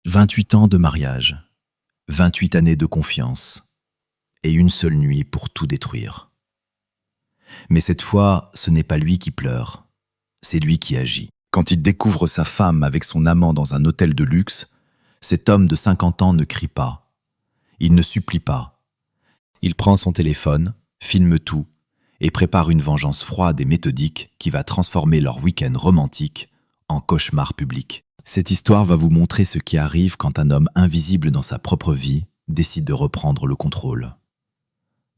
28 ans de mariage, 28 années de confiance, et une seule nuit pour tout détruire. Mais cette fois, ce n'est pas lui qui pleure, c'est lui qui agit. Quand il découvre sa femme avec son amant dans un hôtel de luxe, cet homme de 50 ans ne crie pas, il ne supplie pas. Il prend son téléphone, filme tout, et prépare une vengeance froide et méthodique qui va transformer leur week-end romantique en cauchemar public. Cette histoire va vous montrer ce qui arrive quand un homme invisible dans sa propre vie décide de reprendre le contrôle.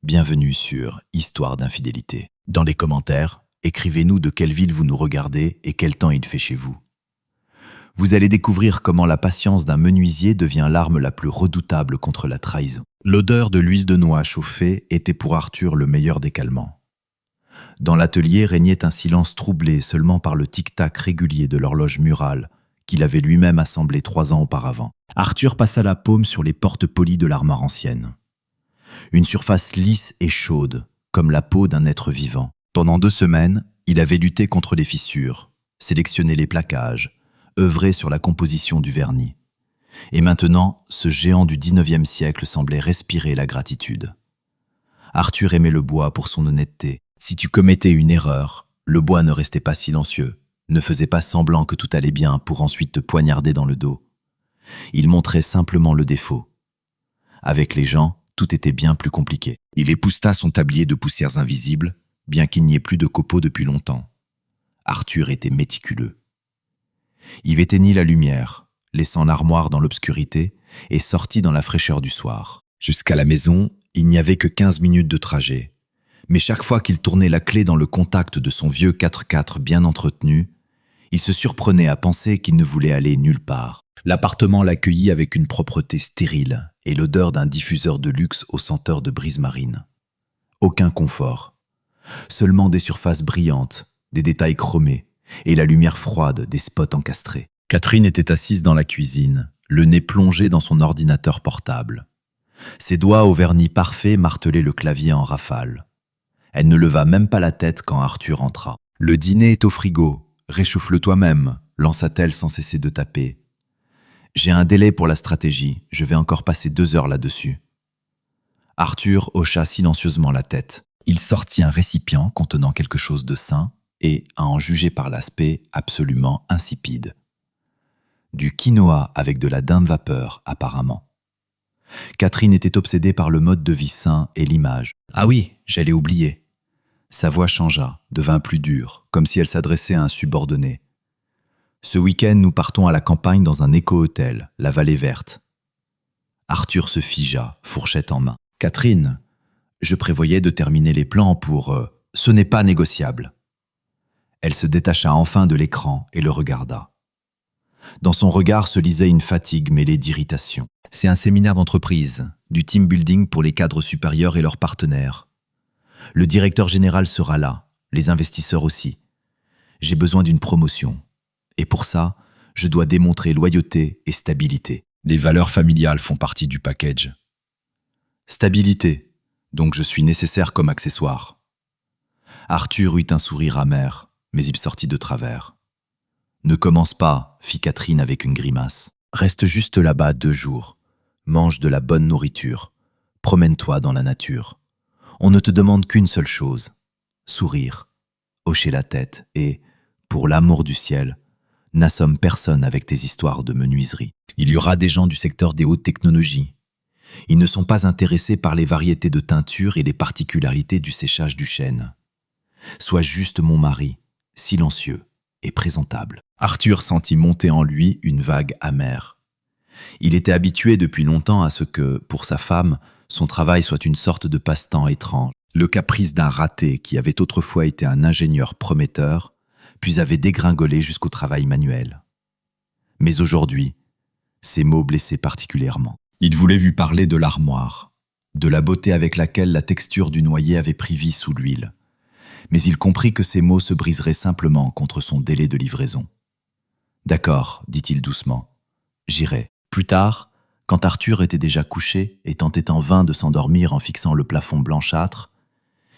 Bienvenue sur Histoire d'infidélité. Dans les commentaires, écrivez-nous de quelle ville vous nous regardez et quel temps il fait chez vous. Vous allez découvrir comment la patience d'un menuisier devient l'arme la plus redoutable contre la trahison. L'odeur de l'huile de noix chauffée était pour Arthur le meilleur des calmants. Dans l'atelier régnait un silence troublé seulement par le tic-tac régulier de l'horloge murale qu'il avait lui-même assemblée 3 ans auparavant. Arthur passa la paume sur les portes polies de l'armoire ancienne. Une surface lisse et chaude, comme la peau d'un être vivant. Pendant 2 semaines, il avait lutté contre les fissures, sélectionné les plaquages, œuvré sur la composition du vernis. Et maintenant, ce géant du 19e siècle semblait respirer la gratitude. Arthur aimait le bois pour son honnêteté. Si tu commettais une erreur, le bois ne restait pas silencieux, ne faisait pas semblant que tout allait bien pour ensuite te poignarder dans le dos. Il montrait simplement le défaut. Avec les gens, tout était bien plus compliqué. Il épousseta son tablier de poussières invisibles, bien qu'il n'y ait plus de copeaux depuis longtemps. Arthur était méticuleux. Il éteignit la lumière, laissant l'armoire dans l'obscurité, et sortit dans la fraîcheur du soir. Jusqu'à la maison, il n'y avait que 15 minutes de trajet. Mais chaque fois qu'il tournait la clé dans le contact de son vieux 4x4 bien entretenu, il se surprenait à penser qu'il ne voulait aller nulle part. L'appartement l'accueillit avec une propreté stérile et l'odeur d'un diffuseur de luxe aux senteurs de brise marine. Aucun confort. Seulement des surfaces brillantes, des détails chromés et la lumière froide des spots encastrés. Catherine était assise dans la cuisine, le nez plongé dans son ordinateur portable. Ses doigts au vernis parfait martelaient le clavier en rafale. Elle ne leva même pas la tête quand Arthur entra. « Le dîner est au frigo, réchauffe-le toi-même », lança-t-elle sans cesser de taper. « J'ai un délai pour la stratégie, je vais encore passer 2 heures là-dessus. » Arthur hocha silencieusement la tête. Il sortit un récipient contenant quelque chose de sain et, à en juger par l'aspect, absolument insipide. Du quinoa avec de la dinde vapeur, apparemment. Catherine était obsédée par le mode de vie sain et l'image. « Ah oui, j'allais oublier. » Sa voix changea, devint plus dure, comme si elle s'adressait à un subordonné. « Ce week-end, nous partons à la campagne dans un éco-hôtel, la Vallée Verte. » Arthur se figea, fourchette en main. « Catherine, je prévoyais de terminer les plans pour... ce n'est pas négociable. » Elle se détacha enfin de l'écran et le regarda. Dans son regard se lisait une fatigue mêlée d'irritation. « C'est un séminaire d'entreprise, du team building pour les cadres supérieurs et leurs partenaires. Le directeur général sera là, les investisseurs aussi. J'ai besoin d'une promotion. Et pour ça, je dois démontrer loyauté et stabilité. Les valeurs familiales font partie du package. Stabilité, donc je suis nécessaire comme accessoire. » Arthur eut un sourire amer, mais il sortit de travers. « Ne commence pas, » fit Catherine avec une grimace. « Reste juste là-bas 2 jours. Mange de la bonne nourriture. Promène-toi dans la nature. On ne te demande qu'une seule chose, sourire, hocher la tête et, pour l'amour du ciel, n'assomme personne avec tes histoires de menuiserie. Il y aura des gens du secteur des hautes technologies. Ils ne sont pas intéressés par les variétés de teinture et les particularités du séchage du chêne. Sois juste mon mari, silencieux et présentable. » Arthur sentit monter en lui une vague amère. Il était habitué depuis longtemps à ce que, pour sa femme, son travail soit une sorte de passe-temps étrange. Le caprice d'un raté qui avait autrefois été un ingénieur prometteur, puis avait dégringolé jusqu'au travail manuel. Mais aujourd'hui, ces mots blessaient particulièrement. Il voulait lui parler de l'armoire, de la beauté avec laquelle la texture du noyer avait pris vie sous l'huile. Mais il comprit que ces mots se briseraient simplement contre son délai de livraison. « D'accord, dit-il doucement, j'irai. » Plus tard, quand Arthur était déjà couché et tentait en vain de s'endormir en fixant le plafond blanchâtre,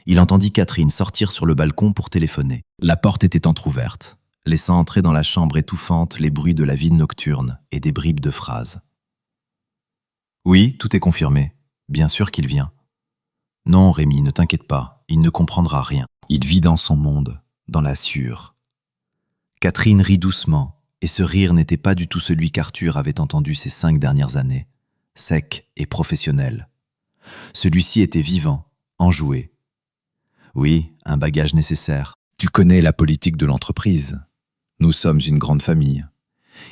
il entendit Catherine sortir sur le balcon pour téléphoner. La porte était entr'ouverte. laissant entrer dans la chambre étouffante les bruits de la vie nocturne et des bribes de phrases. « Oui, tout est confirmé. Bien sûr qu'il vient. »« Non, Rémi, ne t'inquiète pas, il ne comprendra rien. Il vit dans son monde, dans la sueur. » Catherine rit doucement, et ce rire n'était pas du tout celui qu'Arthur avait entendu ces 5 dernières années, sec et professionnel. Celui-ci était vivant, enjoué. Oui, un bagage nécessaire. Tu connais la politique de l'entreprise. Nous sommes une grande famille.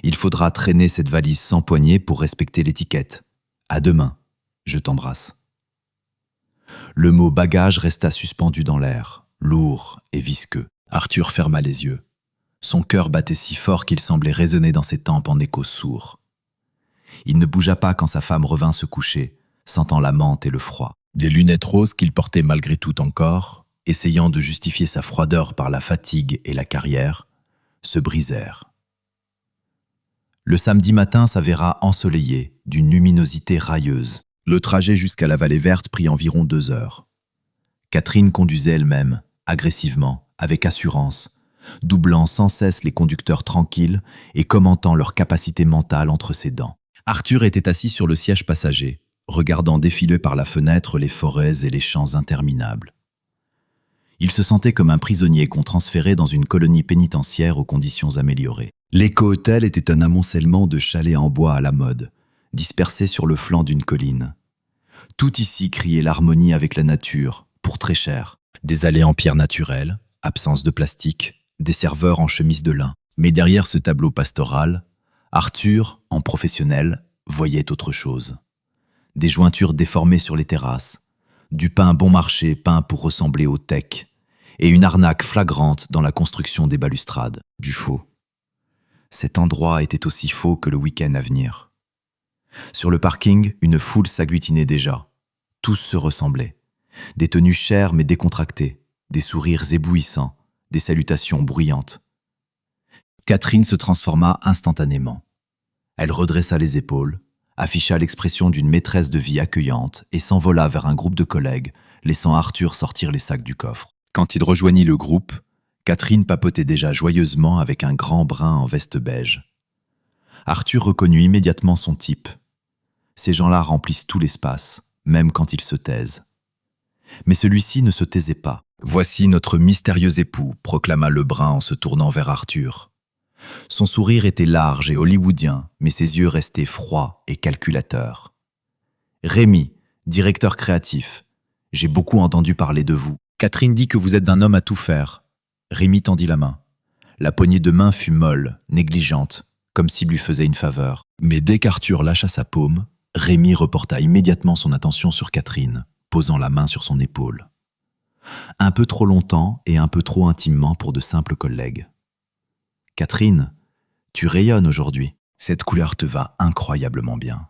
Il faudra traîner cette valise sans poignée pour respecter l'étiquette. À demain, je t'embrasse. Le mot bagage resta suspendu dans l'air, lourd et visqueux. Arthur ferma les yeux. Son cœur battait si fort qu'il semblait résonner dans ses tempes en écho sourd. Il ne bougea pas quand sa femme revint se coucher, sentant la menthe et le froid. Des lunettes roses qu'il portait malgré tout encore, essayant de justifier sa froideur par la fatigue et la carrière, se brisèrent. Le samedi matin s'avéra ensoleillé, d'une luminosité railleuse. Le trajet jusqu'à la vallée verte prit environ 2 heures. Catherine conduisait elle-même, agressivement, avec assurance, doublant sans cesse les conducteurs tranquilles et commentant leur capacité mentale entre ses dents. Arthur était assis sur le siège passager, regardant défiler par la fenêtre les forêts et les champs interminables. Il se sentait comme un prisonnier qu'on transférait dans une colonie pénitentiaire aux conditions améliorées. L'éco-hôtel était un amoncellement de chalets en bois à la mode, dispersés sur le flanc d'une colline. Tout ici criait l'harmonie avec la nature, pour très cher. Des allées en pierre naturelle, absence de plastique, des serveurs en chemise de lin. Mais derrière ce tableau pastoral, Arthur, en professionnel, voyait autre chose. Des jointures déformées sur les terrasses, du pain bon marché peint pour ressembler au teck, et une arnaque flagrante dans la construction des balustrades, du faux. Cet endroit était aussi faux que le week-end à venir. Sur le parking, une foule s'agglutinait déjà. Tous se ressemblaient. Des tenues chères mais décontractées, des sourires éblouissants, des salutations bruyantes. Catherine se transforma instantanément. Elle redressa les épaules, afficha l'expression d'une maîtresse de vie accueillante et s'envola vers un groupe de collègues, laissant Arthur sortir les sacs du coffre. Quand il rejoignit le groupe, Catherine papotait déjà joyeusement avec un grand brun en veste beige. Arthur reconnut immédiatement son type. Ces gens-là remplissent tout l'espace, même quand ils se taisent. Mais celui-ci ne se taisait pas. « Voici notre mystérieux époux », proclama le brun en se tournant vers Arthur. Son sourire était large et hollywoodien, mais ses yeux restaient froids et calculateurs. « Rémi, directeur créatif, j'ai beaucoup entendu parler de vous. Catherine dit que vous êtes un homme à tout faire. » Rémi tendit la main. La poignée de main fut molle, négligente, comme s'il lui faisait une faveur. Mais dès qu'Arthur lâcha sa paume, Rémi reporta immédiatement son attention sur Catherine, posant la main sur son épaule. Un peu trop longtemps et un peu trop intimement pour de simples collègues. « Catherine, tu rayonnes aujourd'hui. Cette couleur te va incroyablement bien. »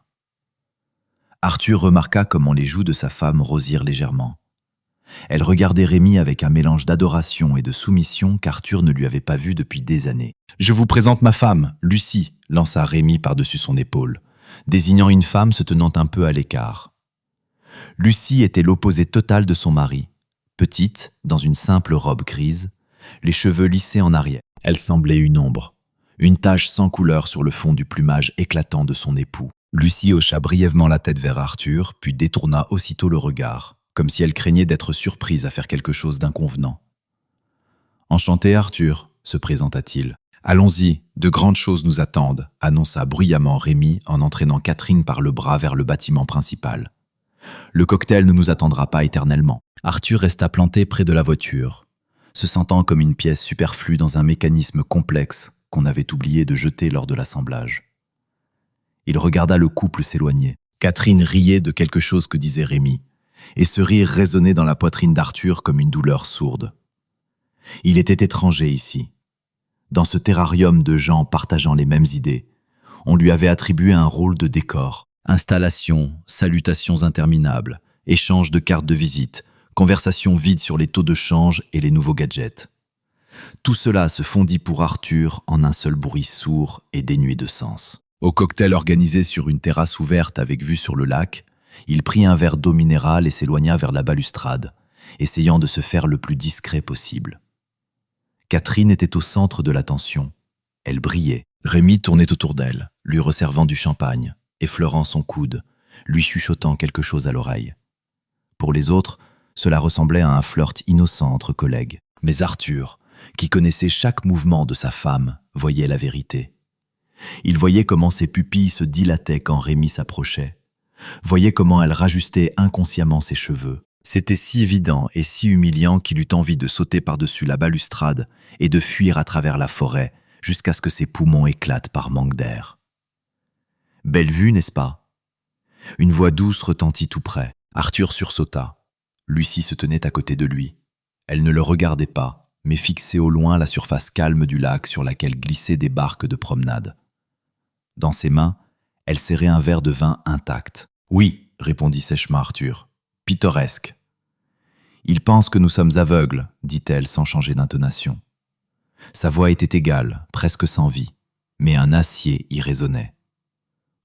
Arthur remarqua comment les joues de sa femme rosirent légèrement. Elle regardait Rémi avec un mélange d'adoration et de soumission qu'Arthur ne lui avait pas vu depuis des années. « Je vous présente ma femme, Lucie », lança Rémi par-dessus son épaule, désignant une femme se tenant un peu à l'écart. Lucie était l'opposé total de son mari. Petite, dans une simple robe grise, les cheveux lissés en arrière. Elle semblait une ombre, une tache sans couleur sur le fond du plumage éclatant de son époux. Lucie hocha brièvement la tête vers Arthur, puis détourna aussitôt le regard, comme si elle craignait d'être surprise à faire quelque chose d'inconvenant. « Enchanté, Arthur », se présenta-t-il. « Allons-y, de grandes choses nous attendent », annonça bruyamment Rémi en entraînant Catherine par le bras vers le bâtiment principal. « Le cocktail ne nous attendra pas éternellement. » Arthur resta planté près de la voiture, se sentant comme une pièce superflue dans un mécanisme complexe qu'on avait oublié de jeter lors de l'assemblage. Il regarda le couple s'éloigner. Catherine riait de quelque chose que disait Rémi, et ce rire résonnait dans la poitrine d'Arthur comme une douleur sourde. Il était étranger ici. Dans ce terrarium de gens partageant les mêmes idées, on lui avait attribué un rôle de décor. Installations, salutations interminables, échanges de cartes de visite, conversations vides sur les taux de change et les nouveaux gadgets. Tout cela se fondit pour Arthur en un seul bruit sourd et dénué de sens. Au cocktail organisé sur une terrasse ouverte avec vue sur le lac, il prit un verre d'eau minérale et s'éloigna vers la balustrade, essayant de se faire le plus discret possible. Catherine était au centre de l'attention. Elle brillait. Rémi tournait autour d'elle, lui resservant du champagne, effleurant son coude, lui chuchotant quelque chose à l'oreille. Pour les autres, cela ressemblait à un flirt innocent entre collègues. Mais Arthur, qui connaissait chaque mouvement de sa femme, voyait la vérité. Il voyait comment ses pupilles se dilataient quand Rémi s'approchait, voyait comment elle rajustait inconsciemment ses cheveux. C'était si évident et si humiliant qu'il eut envie de sauter par-dessus la balustrade et de fuir à travers la forêt jusqu'à ce que ses poumons éclatent par manque d'air. Belle vue, n'est-ce pas? Une voix douce retentit tout près. Arthur sursauta. Lucie se tenait à côté de lui. Elle ne le regardait pas, mais fixait au loin la surface calme du lac sur laquelle glissaient des barques de promenade. Dans ses mains, elle serrait un verre de vin intact. « Oui, » répondit sèchement Arthur. « Pittoresque. »« Il pense que nous sommes aveugles, » dit-elle sans changer d'intonation. Sa voix était égale, presque sans vie, mais un acier y résonnait.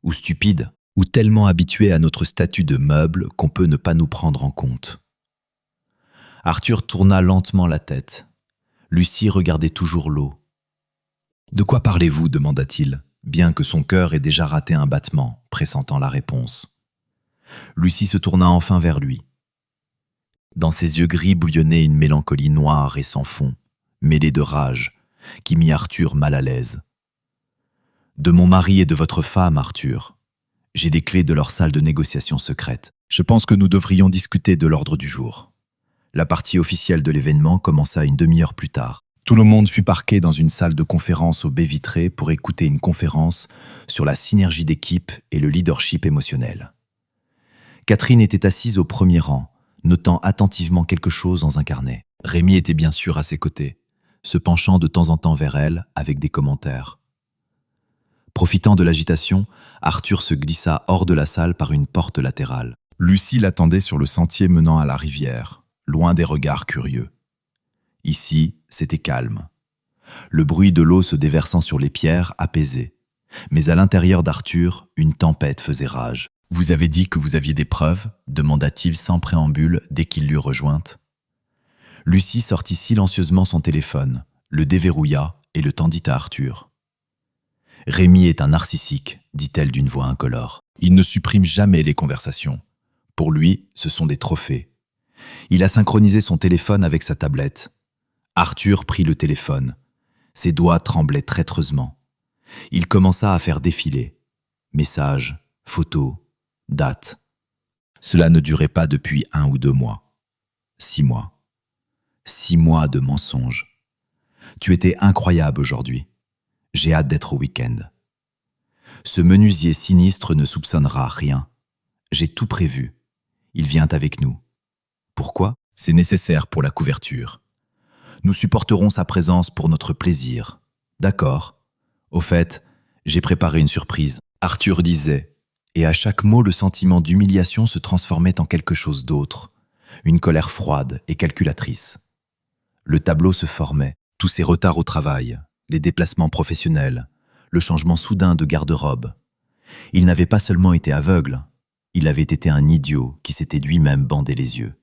Ou stupide, ou tellement habitué à notre statut de meuble qu'on peut ne pas nous prendre en compte. Arthur tourna lentement la tête. Lucie regardait toujours l'eau. « De quoi parlez-vous » demanda-t-il, bien que son cœur ait déjà raté un battement, pressentant la réponse. Lucie se tourna enfin vers lui. Dans ses yeux gris bouillonnait une mélancolie noire et sans fond, mêlée de rage, qui mit Arthur mal à l'aise. « De mon mari et de votre femme, Arthur. J'ai les clés de leur salle de négociation secrète. Je pense que nous devrions discuter de l'ordre du jour. » La partie officielle de l'événement commença une demi-heure plus tard. Tout le monde fut parqué dans une salle de conférence aux baies vitrées pour écouter une conférence sur la synergie d'équipe et le leadership émotionnel. Catherine était assise au premier rang, notant attentivement quelque chose dans un carnet. Rémi était bien sûr à ses côtés, se penchant de temps en temps vers elle avec des commentaires. Profitant de l'agitation, Arthur se glissa hors de la salle par une porte latérale. Lucie l'attendait sur le sentier menant à la rivière, loin des regards curieux. Ici, c'était calme. Le bruit de l'eau se déversant sur les pierres apaisait. Mais à l'intérieur d'Arthur, une tempête faisait rage. « Vous avez dit que vous aviez des preuves » demanda-t-il sans préambule dès qu'il l'eut rejointe. Lucie sortit silencieusement son téléphone, le déverrouilla et le tendit à Arthur. « Rémi est un narcissique » dit-elle d'une voix incolore. « Il ne supprime jamais les conversations. Pour lui, ce sont des trophées. Il a synchronisé son téléphone avec sa tablette. » Arthur prit le téléphone. Ses doigts tremblaient traîtreusement. Il commença à faire défiler. Messages, photos, dates. Cela ne durait pas depuis 1 ou 2 mois. 6 mois. 6 mois de mensonges. Tu étais incroyable aujourd'hui. J'ai hâte d'être au week-end. Ce menuisier sinistre ne soupçonnera rien. J'ai tout prévu. Il vient avec nous. Pourquoi? C'est nécessaire pour la couverture. Nous supporterons sa présence pour notre plaisir. D'accord. Au fait, j'ai préparé une surprise. Arthur disait, et à chaque mot le sentiment d'humiliation se transformait en quelque chose d'autre, une colère froide et calculatrice. Le tableau se formait, tous ces retards au travail, les déplacements professionnels, le changement soudain de garde-robe. Il n'avait pas seulement été aveugle, il avait été un idiot qui s'était lui-même bandé les yeux.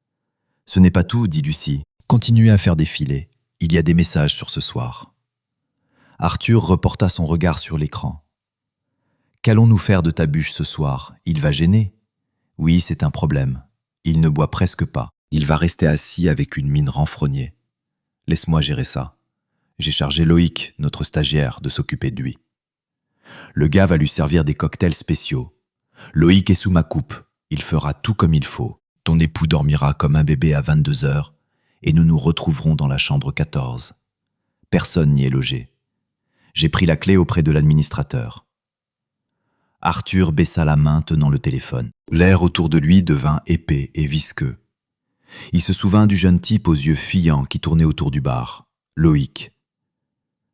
« Ce n'est pas tout, dit Lucie. Continuez à faire défiler. Il y a des messages sur ce soir. » Arthur reporta son regard sur l'écran. « Qu'allons-nous faire de ta bûche ce soir? Il va gêner. Oui, c'est un problème. Il ne boit presque pas. Il va rester assis avec une mine renfrognée. Laisse-moi gérer ça. J'ai chargé Loïc, notre stagiaire, de s'occuper de lui. Le gars va lui servir des cocktails spéciaux. Loïc est sous ma coupe. Il fera tout comme il faut. Ton époux dormira comme un bébé à 22 heures et nous nous retrouverons dans la chambre 14. Personne n'y est logé. J'ai pris la clé auprès de l'administrateur. » Arthur baissa la main tenant le téléphone. L'air autour de lui devint épais et visqueux. Il se souvint du jeune type aux yeux fuyants qui tournait autour du bar, Loïc.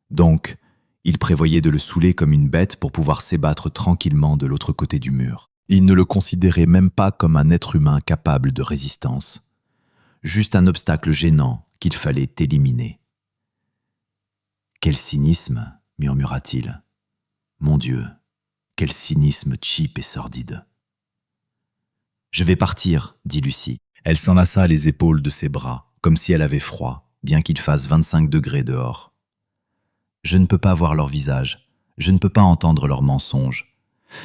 Donc, il prévoyait de le saouler comme une bête pour pouvoir s'ébattre tranquillement de l'autre côté du mur. Il ne le considérait même pas comme un être humain capable de résistance. Juste un obstacle gênant qu'il fallait éliminer. « Quel cynisme !» murmura-t-il. « Mon Dieu, quel cynisme cheap et sordide !»« Je vais partir, » dit Lucie. Elle s'enlaça les épaules de ses bras, comme si elle avait froid, bien qu'il fasse 25 degrés dehors. Je ne peux pas voir leur visage, je ne peux pas entendre leurs mensonges.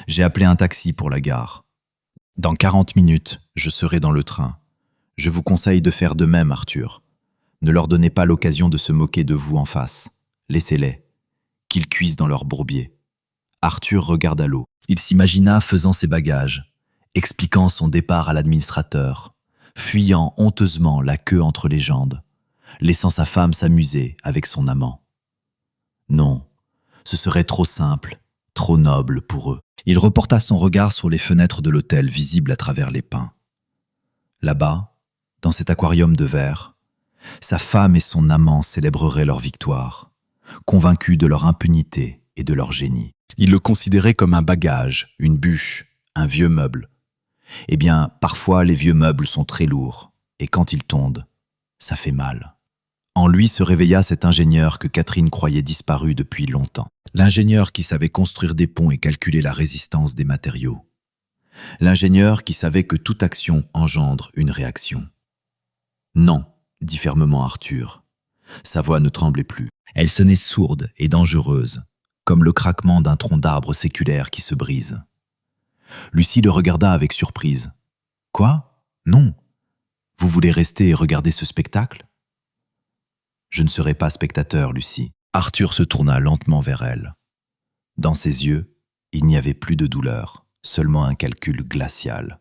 J'ai appelé un taxi pour la gare. Dans 40 minutes, je serai dans le train. Je vous conseille de faire de même, Arthur. Ne leur donnez pas l'occasion de se moquer de vous en face. Laissez-les. Qu'ils cuisent dans leur bourbier. Arthur regarda l'eau. Il s'imagina faisant ses bagages, expliquant son départ à l'administrateur, fuyant honteusement la queue entre les jambes, laissant sa femme s'amuser avec son amant. Non, ce serait trop simple, trop noble pour eux. Il reporta son regard sur les fenêtres de l'hôtel visibles à travers les pins. Là-bas, dans cet aquarium de verre, sa femme et son amant célébreraient leur victoire, convaincus de leur impunité et de leur génie. Il le considérait comme un bagage, une bûche, un vieux meuble. Eh bien, parfois les vieux meubles sont très lourds, et quand ils tombent, ça fait mal. En lui se réveilla cet ingénieur que Catherine croyait disparu depuis longtemps. L'ingénieur qui savait construire des ponts et calculer la résistance des matériaux. L'ingénieur qui savait que toute action engendre une réaction. Non, dit fermement Arthur. Sa voix ne tremblait plus. Elle sonnait sourde et dangereuse, comme le craquement d'un tronc d'arbre séculaire qui se brise. Lucie le regarda avec surprise. « Quoi ? Non. Vous voulez rester et regarder ce spectacle ? » « Je ne serai pas spectateur, Lucie. » Arthur se tourna lentement vers elle. Dans ses yeux, il n'y avait plus de douleur, seulement un calcul glacial.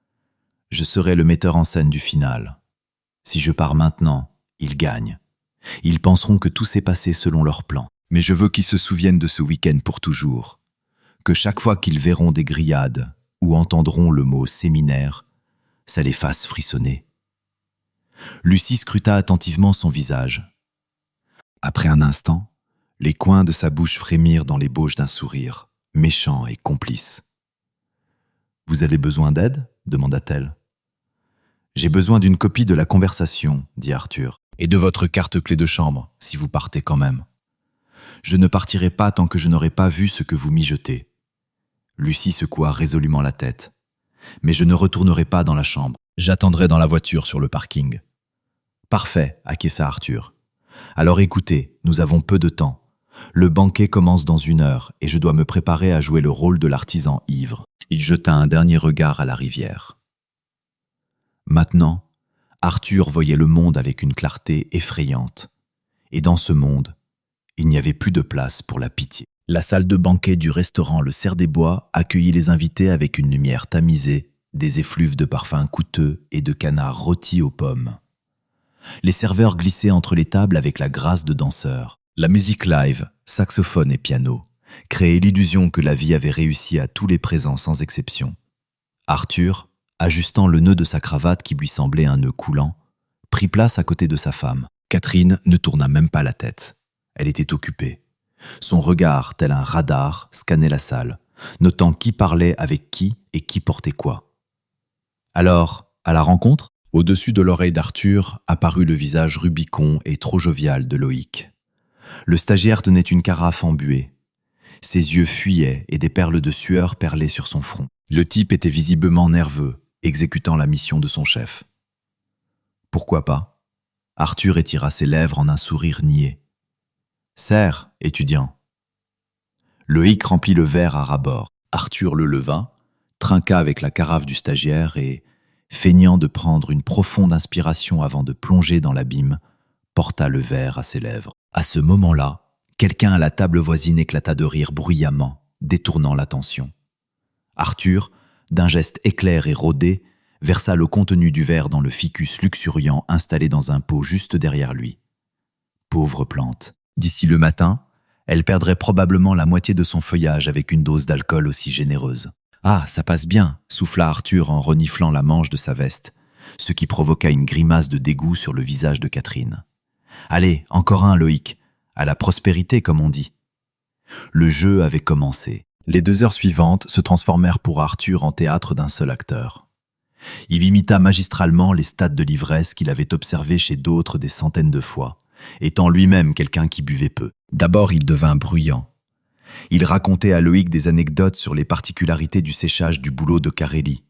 « Je serai le metteur en scène du final. Si je pars maintenant, ils gagnent. Ils penseront que tout s'est passé selon leur plan. Mais je veux qu'ils se souviennent de ce week-end pour toujours. Que chaque fois qu'ils verront des grillades ou entendront le mot séminaire, ça les fasse frissonner. » Lucie scruta attentivement son visage. Après un instant, les coins de sa bouche frémirent dans l'ébauche d'un sourire, méchant et complice. « Vous avez besoin d'aide ? » demanda-t-elle. « J'ai besoin d'une copie de la conversation, » dit Arthur, « et de votre carte clé de chambre, si vous partez quand même. Je ne partirai pas tant que je n'aurai pas vu ce que vous mijotez. » Lucie secoua résolument la tête. « Mais je ne retournerai pas dans la chambre. J'attendrai dans la voiture sur le parking. » « Parfait, acquiesça Arthur. Alors écoutez, nous avons peu de temps. Le banquet commence dans 1 heure et je dois me préparer à jouer le rôle de l'artisan ivre. » Il jeta un dernier regard à la rivière. Maintenant, Arthur voyait le monde avec une clarté effrayante. Et dans ce monde, il n'y avait plus de place pour la pitié. La salle de banquet du restaurant Le Cerf des Bois accueillit les invités avec une lumière tamisée, des effluves de parfums coûteux et de canards rôtis aux pommes. Les serveurs glissaient entre les tables avec la grâce de danseurs. La musique live, saxophone et piano, créait l'illusion que la vie avait réussi à tous les présents sans exception. Arthur, ajustant le nœud de sa cravate qui lui semblait un nœud coulant, prit place à côté de sa femme. Catherine ne tourna même pas la tête. Elle était occupée. Son regard, tel un radar, scannait la salle, notant qui parlait avec qui et qui portait quoi. Alors, à la rencontre ? Au-dessus de l'oreille d'Arthur apparut le visage rubicond et trop jovial de Loïc. Le stagiaire tenait une carafe embuée. Ses yeux fuyaient et des perles de sueur perlaient sur son front. Le type était visiblement nerveux, exécutant la mission de son chef. Pourquoi pas ? Arthur étira ses lèvres en un sourire niais. Serre, étudiant. Loïc remplit le verre à ras-bord. Arthur le leva, trinqua avec la carafe du stagiaire et, feignant de prendre une profonde inspiration avant de plonger dans l'abîme, porta le verre à ses lèvres. À ce moment-là, quelqu'un à la table voisine éclata de rire bruyamment, détournant l'attention. Arthur, d'un geste éclair et rodé, versa le contenu du verre dans le ficus luxuriant installé dans un pot juste derrière lui. Pauvre plante. D'ici le matin, elle perdrait probablement la moitié de son feuillage avec une dose d'alcool aussi généreuse. « Ah, ça passe bien !» souffla Arthur en reniflant la manche de sa veste, ce qui provoqua une grimace de dégoût sur le visage de Catherine. « Allez, encore un, Loïc, à la prospérité, comme on dit. » Le jeu avait commencé. Les 2 heures suivantes se transformèrent pour Arthur en théâtre d'un seul acteur. Il imita magistralement les stades de l'ivresse qu'il avait observés chez d'autres des centaines de fois, étant lui-même quelqu'un qui buvait peu. D'abord, il devint bruyant. Il racontait à Loïc des anecdotes sur les particularités du séchage du bouleau de Carelli,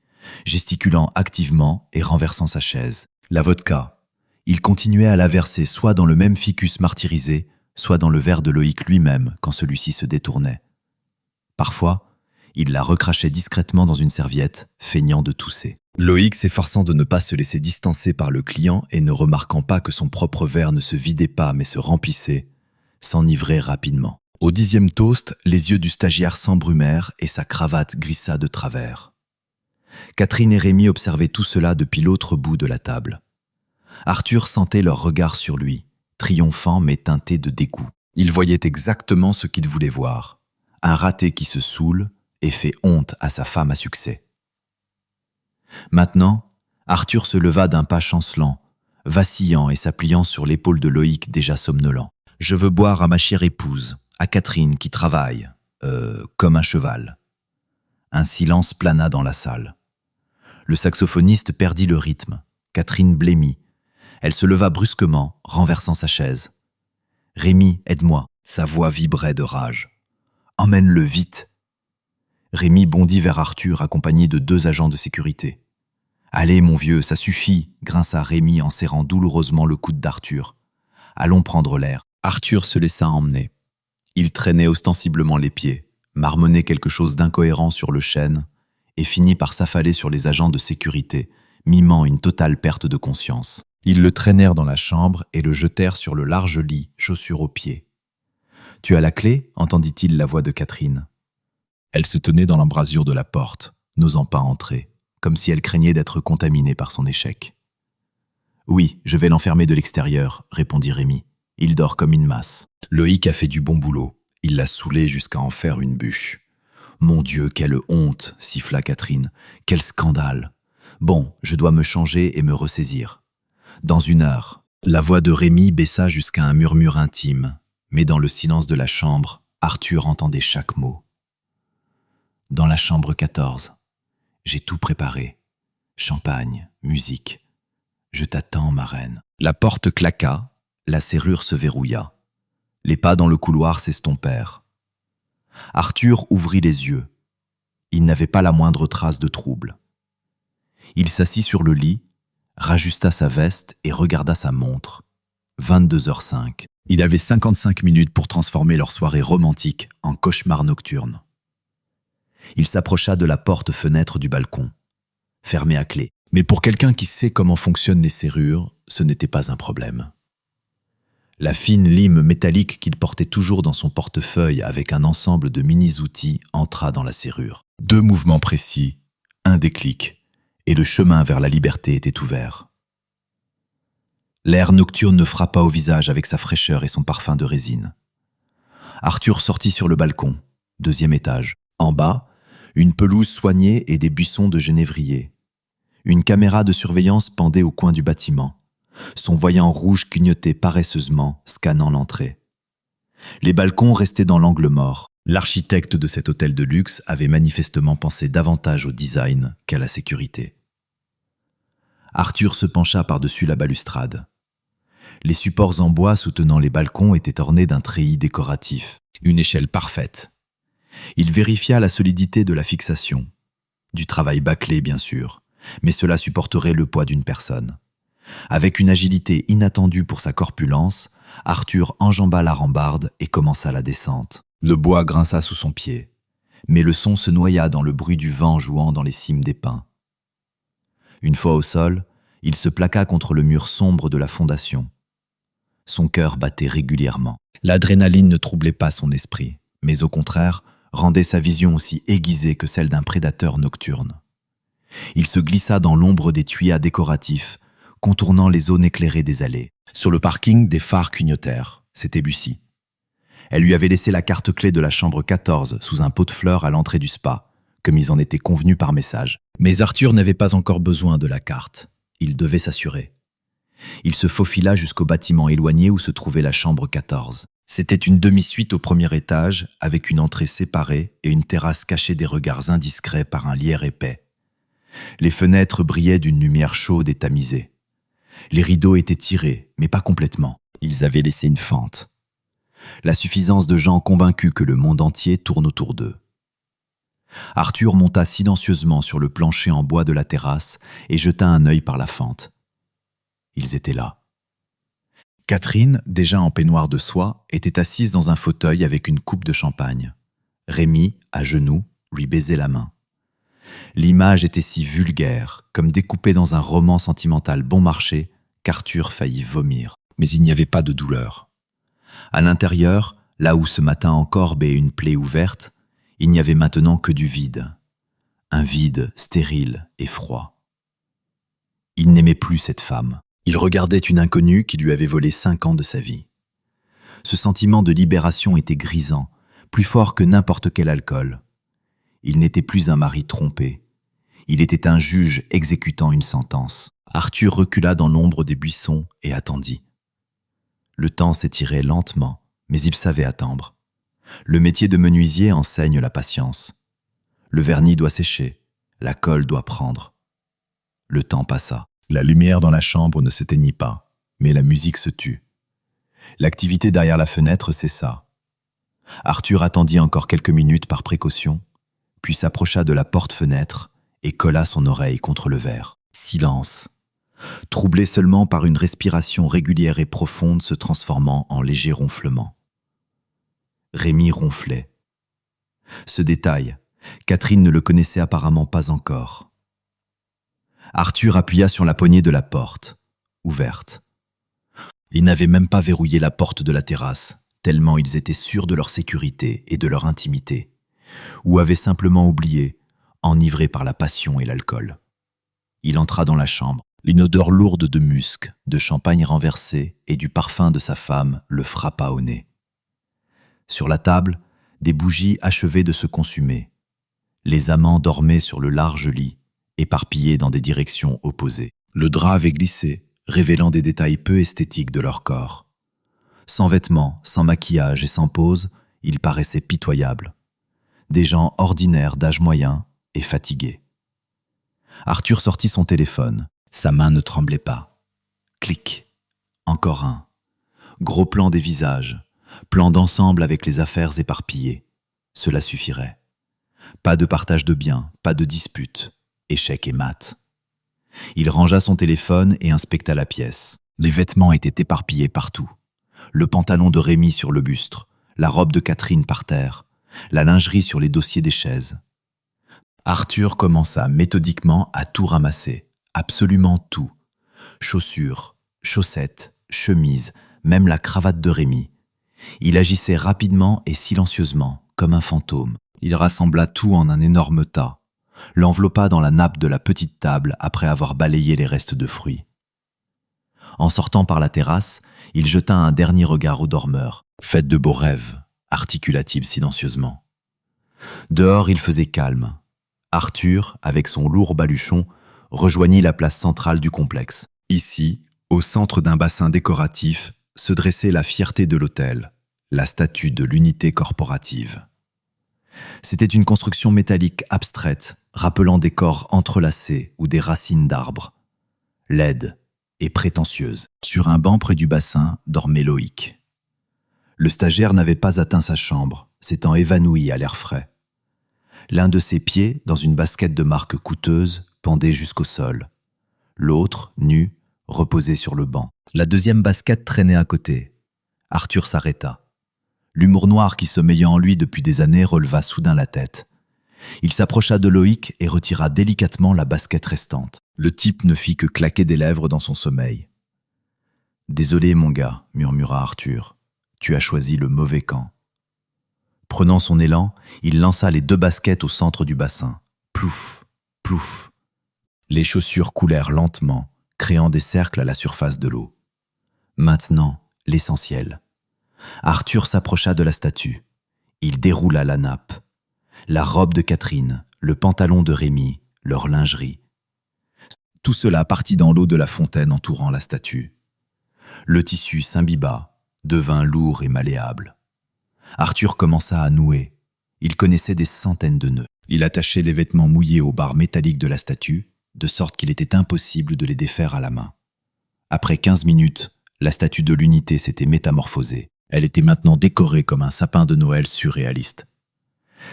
gesticulant activement et renversant sa chaise. La vodka. Il continuait à la verser soit dans le même ficus martyrisé, soit dans le verre de Loïc lui-même quand celui-ci se détournait. Parfois, il la recrachait discrètement dans une serviette, feignant de tousser. Loïc s'efforçant de ne pas se laisser distancer par le client et ne remarquant pas que son propre verre ne se vidait pas mais se remplissait, s'enivrait rapidement. Au 10e toast, les yeux du stagiaire s'embrumèrent et sa cravate glissa de travers. Catherine et Rémi observaient tout cela depuis l'autre bout de la table. Arthur sentait leur regard sur lui, triomphant mais teinté de dégoût. Il voyait exactement ce qu'il voulait voir. Un raté qui se saoule et fait honte à sa femme à succès. Maintenant, Arthur se leva d'un pas chancelant, vacillant et s'appuyant sur l'épaule de Loïc déjà somnolent. « Je veux boire à ma chère épouse, à Catherine qui travaille, comme un cheval. » Un silence plana dans la salle. Le saxophoniste perdit le rythme. Catherine blêmit. Elle se leva brusquement, renversant sa chaise. « Rémi, aide-moi !» Sa voix vibrait de rage. « Emmène-le vite !» Rémi bondit vers Arthur accompagné de 2 agents de sécurité. « Allez, mon vieux, ça suffit !» grinça Rémi en serrant douloureusement le coude d'Arthur. « Allons prendre l'air. » Arthur se laissa emmener. Il traînait ostensiblement les pieds, marmonnait quelque chose d'incohérent sur le chêne et finit par s'affaler sur les agents de sécurité, mimant une totale perte de conscience. Ils le traînèrent dans la chambre et le jetèrent sur le large lit, chaussures aux pieds. « Tu as la clé ?» entendit-il la voix de Catherine. Elle se tenait dans l'embrasure de la porte, n'osant pas entrer, comme si elle craignait d'être contaminée par son échec. « Oui, je vais l'enfermer de l'extérieur, » répondit Rémi. « Il dort comme une masse. » Loïc a fait du bon boulot. Il l'a saoulé jusqu'à en faire une bûche. « Mon Dieu, quelle honte !» siffla Catherine. « Quel scandale ! Bon, je dois me changer et me ressaisir. » Dans 1 heure, la voix de Rémi baissa jusqu'à un murmure intime, mais dans le silence de la chambre, Arthur entendait chaque mot. « Dans la chambre 14, j'ai tout préparé. Champagne, musique. Je t'attends, ma reine. » La porte claqua, la serrure se verrouilla. Les pas dans le couloir s'estompèrent. Arthur ouvrit les yeux. Il n'avait pas la moindre trace de trouble. Il s'assit sur le lit, rajusta sa veste et regarda sa montre. 22h05. Il avait 55 minutes pour transformer leur soirée romantique en cauchemar nocturne. Il s'approcha de la porte-fenêtre du balcon, fermée à clé. Mais pour quelqu'un qui sait comment fonctionnent les serrures, ce n'était pas un problème. La fine lime métallique qu'il portait toujours dans son portefeuille avec un ensemble de mini-outils entra dans la serrure. 2 mouvements précis, un déclic, et le chemin vers la liberté était ouvert. L'air nocturne ne frappa au visage avec sa fraîcheur et son parfum de résine. Arthur sortit sur le balcon, 2e étage. En bas, une pelouse soignée et des buissons de genévrier. Une caméra de surveillance pendait au coin du bâtiment. Son voyant rouge clignotait paresseusement, scannant l'entrée. Les balcons restaient dans l'angle mort. L'architecte de cet hôtel de luxe avait manifestement pensé davantage au design qu'à la sécurité. Arthur se pencha par-dessus la balustrade. Les supports en bois soutenant les balcons étaient ornés d'un treillis décoratif, une échelle parfaite. Il vérifia la solidité de la fixation. Du travail bâclé, bien sûr, mais cela supporterait le poids d'une personne. Avec une agilité inattendue pour sa corpulence, Arthur enjamba la rambarde et commença la descente. Le bois grinça sous son pied, mais le son se noya dans le bruit du vent jouant dans les cimes des pins. Une fois au sol, il se plaqua contre le mur sombre de la fondation. Son cœur battait régulièrement. L'adrénaline ne troublait pas son esprit, mais au contraire, rendait sa vision aussi aiguisée que celle d'un prédateur nocturne. Il se glissa dans l'ombre des tuyas décoratifs, contournant les zones éclairées des allées. Sur le parking, des phares clignotèrent. C'était Lucie. Elle lui avait laissé la carte-clé de la chambre 14 sous un pot de fleurs à l'entrée du spa, comme ils en étaient convenus par message. Mais Arthur n'avait pas encore besoin de la carte. Il devait s'assurer. Il se faufila jusqu'au bâtiment éloigné où se trouvait la chambre 14. C'était une demi-suite au 1er étage, avec une entrée séparée et une terrasse cachée des regards indiscrets par un lierre épais. Les fenêtres brillaient d'une lumière chaude et tamisée. Les rideaux étaient tirés, mais pas complètement. Ils avaient laissé une fente. La suffisance de gens convaincus que le monde entier tourne autour d'eux. Arthur monta silencieusement sur le plancher en bois de la terrasse et jeta un œil par la fente. Ils étaient là. Catherine, déjà en peignoir de soie, était assise dans un fauteuil avec une coupe de champagne. Rémi, à genoux, lui baisait la main. L'image était si vulgaire, comme découpée dans un roman sentimental bon marché, qu'Arthur faillit vomir. Mais il n'y avait pas de douleur. À l'intérieur, là où ce matin encore bait une plaie ouverte, il n'y avait maintenant que du vide. Un vide stérile et froid. Il n'aimait plus cette femme. Il regardait une inconnue qui lui avait volé 5 ans de sa vie. Ce sentiment de libération était grisant, plus fort que n'importe quel alcool. Il n'était plus un mari trompé. Il était un juge exécutant une sentence. Arthur recula dans l'ombre des buissons et attendit. Le temps s'étirait lentement, mais il savait attendre. Le métier de menuisier enseigne la patience. Le vernis doit sécher, la colle doit prendre. Le temps passa. La lumière dans la chambre ne s'éteignit pas, mais la musique se tut. L'activité derrière la fenêtre cessa. Arthur attendit encore quelques minutes par précaution, puis s'approcha de la porte-fenêtre et colla son oreille contre le verre. Silence, troublé seulement par une respiration régulière et profonde se transformant en léger ronflement. Rémi ronflait. Ce détail, Catherine ne le connaissait apparemment pas encore. Arthur appuya sur la poignée de la porte, ouverte. Ils n'avaient même pas verrouillé la porte de la terrasse, tellement ils étaient sûrs de leur sécurité et de leur intimité, ou avaient simplement oublié, enivrés par la passion et l'alcool. Il entra dans la chambre. Une odeur lourde de musc, de champagne renversé et du parfum de sa femme le frappa au nez. Sur la table, des bougies achevaient de se consumer. Les amants dormaient sur le large lit, éparpillés dans des directions opposées. Le drap avait glissé, révélant des détails peu esthétiques de leur corps. Sans vêtements, sans maquillage et sans pose, ils paraissaient pitoyables. Des gens ordinaires d'âge moyen et fatigués. Arthur sortit son téléphone. Sa main ne tremblait pas. Clic. Encore un. Gros plan des visages. Plan d'ensemble avec les affaires éparpillées. Cela suffirait. Pas de partage de biens, pas de dispute. Échec et mat. Il rangea son téléphone et inspecta la pièce. Les vêtements étaient éparpillés partout. Le pantalon de Rémi sur le buste, la robe de Catherine par terre, la lingerie sur les dossiers des chaises. Arthur commença méthodiquement à tout ramasser, absolument tout. Chaussures, chaussettes, chemises, même la cravate de Rémi. Il agissait rapidement et silencieusement, comme un fantôme. Il rassembla tout en un énorme tas, l'enveloppa dans la nappe de la petite table après avoir balayé les restes de fruits. En sortant par la terrasse, il jeta un dernier regard aux dormeurs. « Faites de beaux rêves », articula-t-il silencieusement. Dehors, il faisait calme. Arthur, avec son lourd baluchon, rejoignit la place centrale du complexe. Ici, au centre d'un bassin décoratif, se dressait la fierté de l'hôtel, la statue de l'unité corporative. C'était une construction métallique abstraite, rappelant des corps entrelacés ou des racines d'arbres. Laide et prétentieuse. Sur un banc près du bassin dormait Loïc. Le stagiaire n'avait pas atteint sa chambre, s'étant évanoui à l'air frais. L'un de ses pieds, dans une basket de marque coûteuse, pendait jusqu'au sol. L'autre, nu, reposait sur le banc. La deuxième basket traînait à côté. Arthur s'arrêta. L'humour noir qui sommeillait en lui depuis des années releva soudain la tête. Il s'approcha de Loïc et retira délicatement la basket restante. Le type ne fit que claquer des lèvres dans son sommeil. « Désolé, mon gars, » murmura Arthur. « Tu as choisi le mauvais camp. » Prenant son élan, il lança les 2 baskets au centre du bassin. Plouf, plouf. Les chaussures coulèrent lentement, créant des cercles à la surface de l'eau. Maintenant, l'essentiel. Arthur s'approcha de la statue. Il déroula la nappe. La robe de Catherine, le pantalon de Rémi, leur lingerie. Tout cela partit dans l'eau de la fontaine entourant la statue. Le tissu s'imbiba, devint lourd et malléable. Arthur commença à nouer. Il connaissait des centaines de nœuds. Il attachait les vêtements mouillés aux barres métalliques de la statue, de sorte qu'il était impossible de les défaire à la main. Après 15 minutes, la statue de l'unité s'était métamorphosée. Elle était maintenant décorée comme un sapin de Noël surréaliste.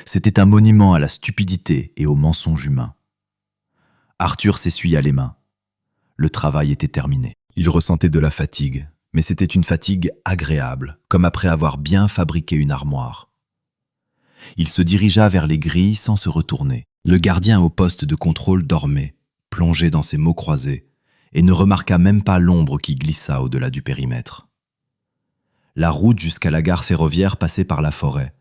C'était un monument à la stupidité et au mensonge humain. Arthur s'essuya les mains. Le travail était terminé. Il ressentait de la fatigue, Mais c'était une fatigue agréable, comme après avoir bien fabriqué une armoire. Il se dirigea vers les grilles sans se retourner. Le gardien au poste de contrôle dormait, plongé dans ses mots croisés, et ne remarqua même pas l'ombre qui glissa au-delà du périmètre. La route jusqu'à la gare ferroviaire passait par la forêt.